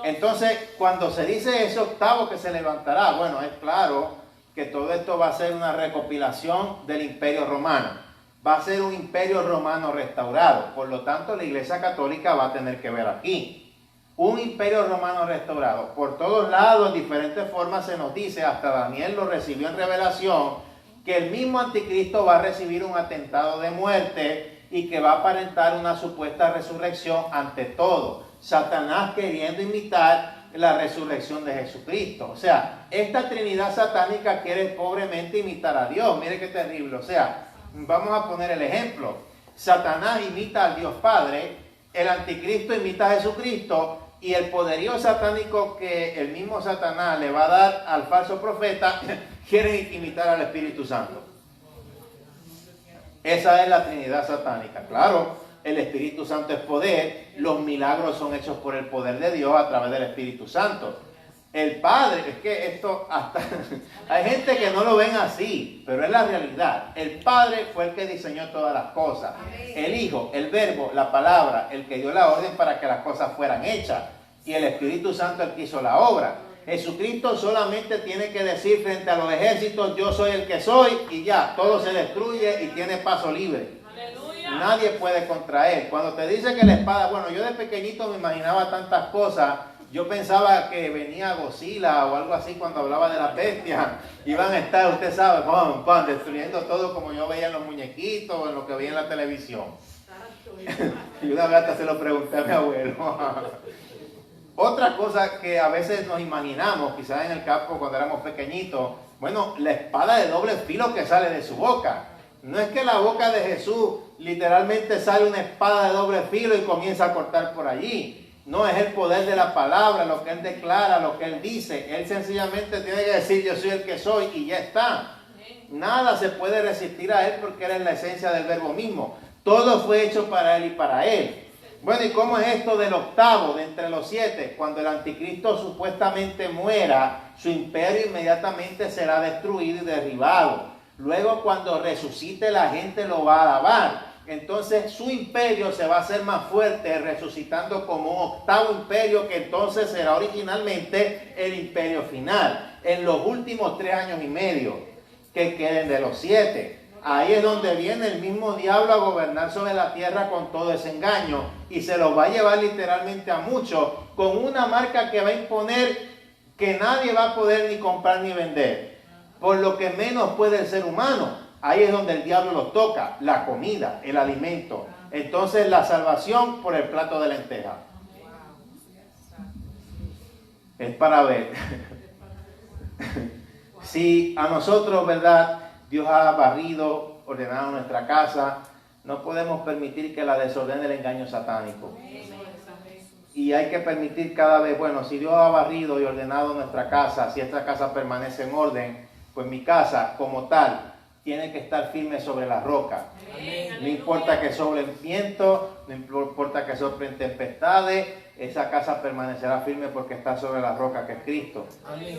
Entonces, cuando se dice ese octavo que se levantará, bueno, es claro que todo esto va a ser una recopilación del imperio romano. Va a ser un imperio romano restaurado. Por lo tanto, la Iglesia Católica va a tener que ver aquí un imperio romano restaurado. Por todos lados, en diferentes formas se nos dice, hasta Daniel lo recibió en revelación, que el mismo anticristo va a recibir un atentado de muerte y que va a aparentar una supuesta resurrección ante todo. Satanás queriendo imitar la resurrección de Jesucristo. O sea, esta Trinidad satánica quiere pobremente imitar a Dios. Mire qué terrible. O sea, vamos a poner el ejemplo. Satanás imita al Dios Padre, el anticristo imita a Jesucristo, y el poderío satánico que el mismo Satanás le va a dar al falso profeta quiere imitar al Espíritu Santo. Esa es la Trinidad satánica. Claro, el Espíritu Santo es poder, los milagros son hechos por el poder de Dios a través del Espíritu Santo. El Padre, es que esto hasta hay gente que no lo ven así, pero es la realidad. El Padre fue el que diseñó todas las cosas. El Hijo, el Verbo, la Palabra, el que dio la orden para que las cosas fueran hechas. Y el Espíritu Santo el que hizo la obra. Jesucristo solamente tiene que decir frente a los ejércitos, yo soy el que soy, y ya, todo se destruye y tiene paso libre. Nadie puede contra él. Cuando te dice que la espada, bueno, yo de pequeñito me imaginaba tantas cosas. Yo pensaba que venía Godzilla o algo así cuando hablaba de las bestias. Iban a estar, usted sabe, destruyendo todo como yo veía en los muñequitos o en lo que veía en la televisión. Y una vez hasta se lo pregunté a mi abuelo. Otra cosa que a veces nos imaginamos, quizás en el campo cuando éramos pequeñitos, bueno, la espada de doble filo que sale de su boca. No es que la boca de Jesús literalmente sale una espada de doble filo y comienza a cortar por allí. No, es el poder de la palabra, lo que Él declara, lo que Él dice. Él sencillamente tiene que decir, yo soy el que soy, y ya está. Nada se puede resistir a Él porque Él es la esencia del verbo mismo. Todo fue hecho para Él y para Él. Bueno, ¿y cómo es esto del octavo, de entre los 7? Cuando el anticristo supuestamente muera, su imperio inmediatamente será destruido y derribado. Luego, cuando resucite, la gente lo va a alabar. Entonces, su imperio se va a hacer más fuerte, resucitando como un octavo imperio, que entonces será originalmente el imperio final. En los últimos 3 años y medio que queden de los 7. Ahí es donde viene el mismo diablo a gobernar sobre la tierra con todo ese engaño. Y se los va a llevar literalmente a muchos, con una marca que va a imponer que nadie va a poder ni comprar ni vender. Por lo que menos puede el ser humano. Ahí es donde el diablo los toca, la comida, el alimento. Entonces la salvación por el plato de lentejas. Es para ver. Si a nosotros, ¿verdad?, Dios ha barrido, ordenado nuestra casa, no podemos permitir que la desordene el engaño satánico. Y hay que permitir cada vez, bueno, si Dios ha barrido y ordenado nuestra casa, si esta casa permanece en orden, pues mi casa como tal tiene que estar firme sobre la roca. No importa que sople el viento, no importa que soplen tempestades, esa casa permanecerá firme porque está sobre la roca que es Cristo.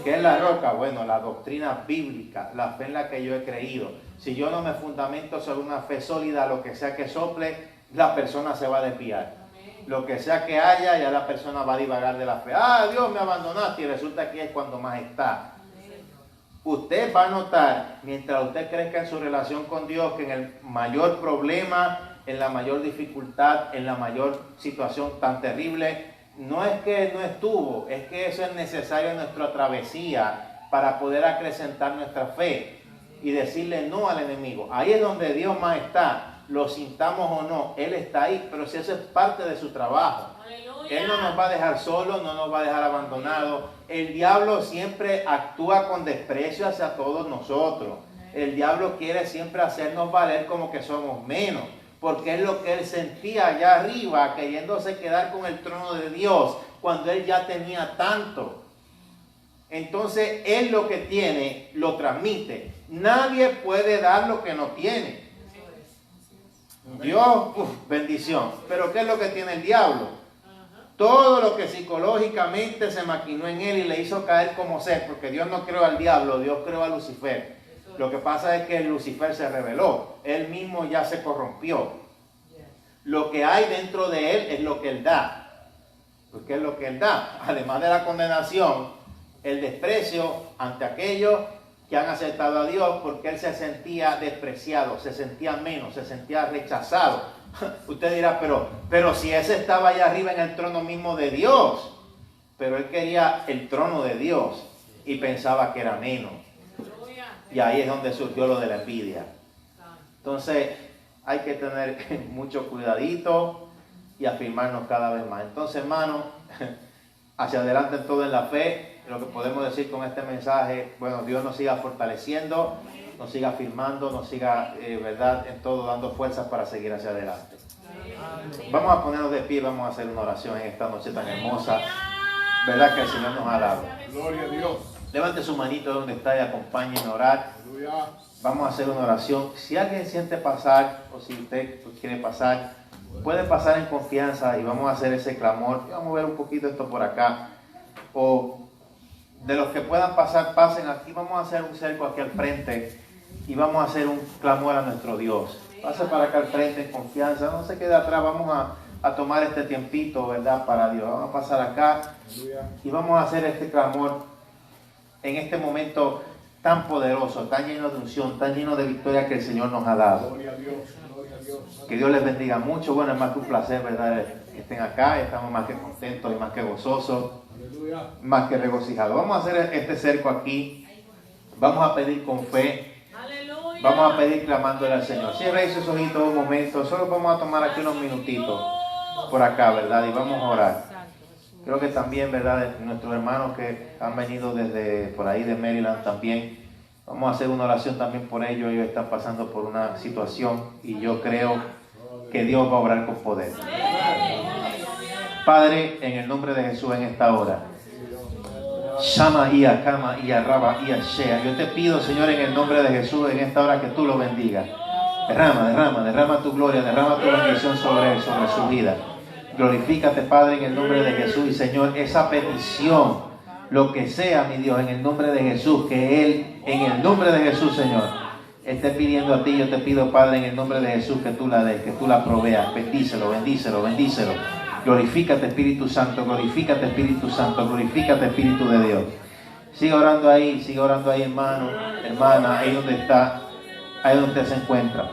¿Qué es la roca? Bueno, la doctrina bíblica, la fe en la que yo he creído. Si yo no me fundamento sobre una fe sólida, lo que sea que sople, la persona se va a desviar. Lo que sea que haya, ya la persona va a divagar de la fe. Ah, Dios, me abandonaste, y resulta que es cuando más está. Usted va a notar, mientras usted crezca en su relación con Dios, que en el mayor problema, en la mayor dificultad, en la mayor situación tan terrible, no es que no estuvo, es que eso es necesario en nuestra travesía para poder acrecentar nuestra fe y decirle no al enemigo. Ahí es donde Dios más está, lo sintamos o no, Él está ahí, pero si eso es parte de su trabajo. Él no nos va a dejar solos, no nos va a dejar abandonados. El diablo siempre actúa con desprecio hacia todos nosotros. El diablo quiere siempre hacernos valer como que somos menos, porque es lo que él sentía allá arriba, queriéndose quedar con el trono de Dios, cuando él ya tenía tanto. Entonces, él lo que tiene, lo transmite. Nadie puede dar lo que no tiene. Dios, bendición. Pero ¿qué es lo que tiene el diablo? Todo lo que psicológicamente se maquinó en él y le hizo caer como ser, porque Dios no creó al diablo, Dios creó a Lucifer. Lo que pasa es que Lucifer se rebeló, él mismo ya se corrompió. Lo que hay dentro de él es lo que él da, porque es lo que él da. Además de la condenación, el desprecio ante aquellos que han aceptado a Dios, porque él se sentía despreciado, se sentía menos, se sentía rechazado. Usted dirá, pero si ese estaba allá arriba en el trono mismo de Dios, pero él quería el trono de Dios y pensaba que era menos. Y ahí es donde surgió lo de la envidia. Entonces hay que tener mucho cuidadito y afirmarnos cada vez más. Entonces, hermano, hacia adelante en todo en la fe, lo que podemos decir con este mensaje, bueno, Dios nos siga fortaleciendo, nos siga afirmando, nos siga, verdad, en todo dando fuerzas para seguir hacia adelante. Vamos a ponernos de pie, vamos a hacer una oración en esta noche tan hermosa, verdad que el Señor nos ha dado. Gloria a Dios. Levante su manito donde está y acompáñenme a orar. Aleluya. Vamos a hacer una oración. Si alguien siente pasar, o si usted quiere pasar, puede pasar en confianza y vamos a hacer ese clamor. Vamos a ver un poquito esto por acá. O de los que puedan pasar, pasen aquí. Vamos a hacer un cerco aquí al frente y vamos a hacer un clamor a nuestro Dios. Pase para acá al frente en confianza. No se quede atrás. Vamos a tomar este tiempito, ¿verdad? Para Dios. Vamos a pasar acá y vamos a hacer este clamor en este momento tan poderoso, tan lleno de unción, tan lleno de victoria que el Señor nos ha dado. Gloria a Dios. Gloria a Dios. Que Dios les bendiga mucho. Bueno, es más que un placer, ¿verdad? Que estén acá. Estamos más que contentos y más que gozosos, Aleluya. más que regocijados. Vamos a hacer este cerco aquí. Vamos a pedir con fe. Vamos a pedir clamándole al Señor. Cierre sus ojitos un momento. Solo vamos a tomar aquí unos minutitos por acá, ¿verdad? Y vamos a orar. Creo que también, ¿verdad? Nuestros hermanos que han venido desde por ahí de Maryland también. Vamos a hacer una oración también por ellos. Ellos están pasando por una situación y yo creo que Dios va a obrar con poder. Padre, en el nombre de Jesús en esta hora. Shama y Akama y Arraba y Ashea. Yo te pido, Señor, en el nombre de Jesús, en esta hora que tú lo bendigas. Derrama tu gloria, derrama tu bendición sobre él, sobre su vida. Glorifícate, Padre, en el nombre de Jesús. Y, Señor, esa petición, lo que sea, mi Dios, en el nombre de Jesús, que Él, en el nombre de Jesús, Señor, esté pidiendo a ti. Yo te pido, Padre, en el nombre de Jesús, que tú la des, que tú la proveas. Bendícelo, bendícelo, bendícelo. Glorifícate, Espíritu Santo, glorifícate, Espíritu Santo, glorifícate, Espíritu de Dios. Sigue orando ahí, hermano, hermana, ahí donde está, ahí donde se encuentra.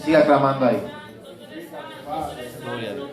Siga clamando ahí. Gloria a Dios.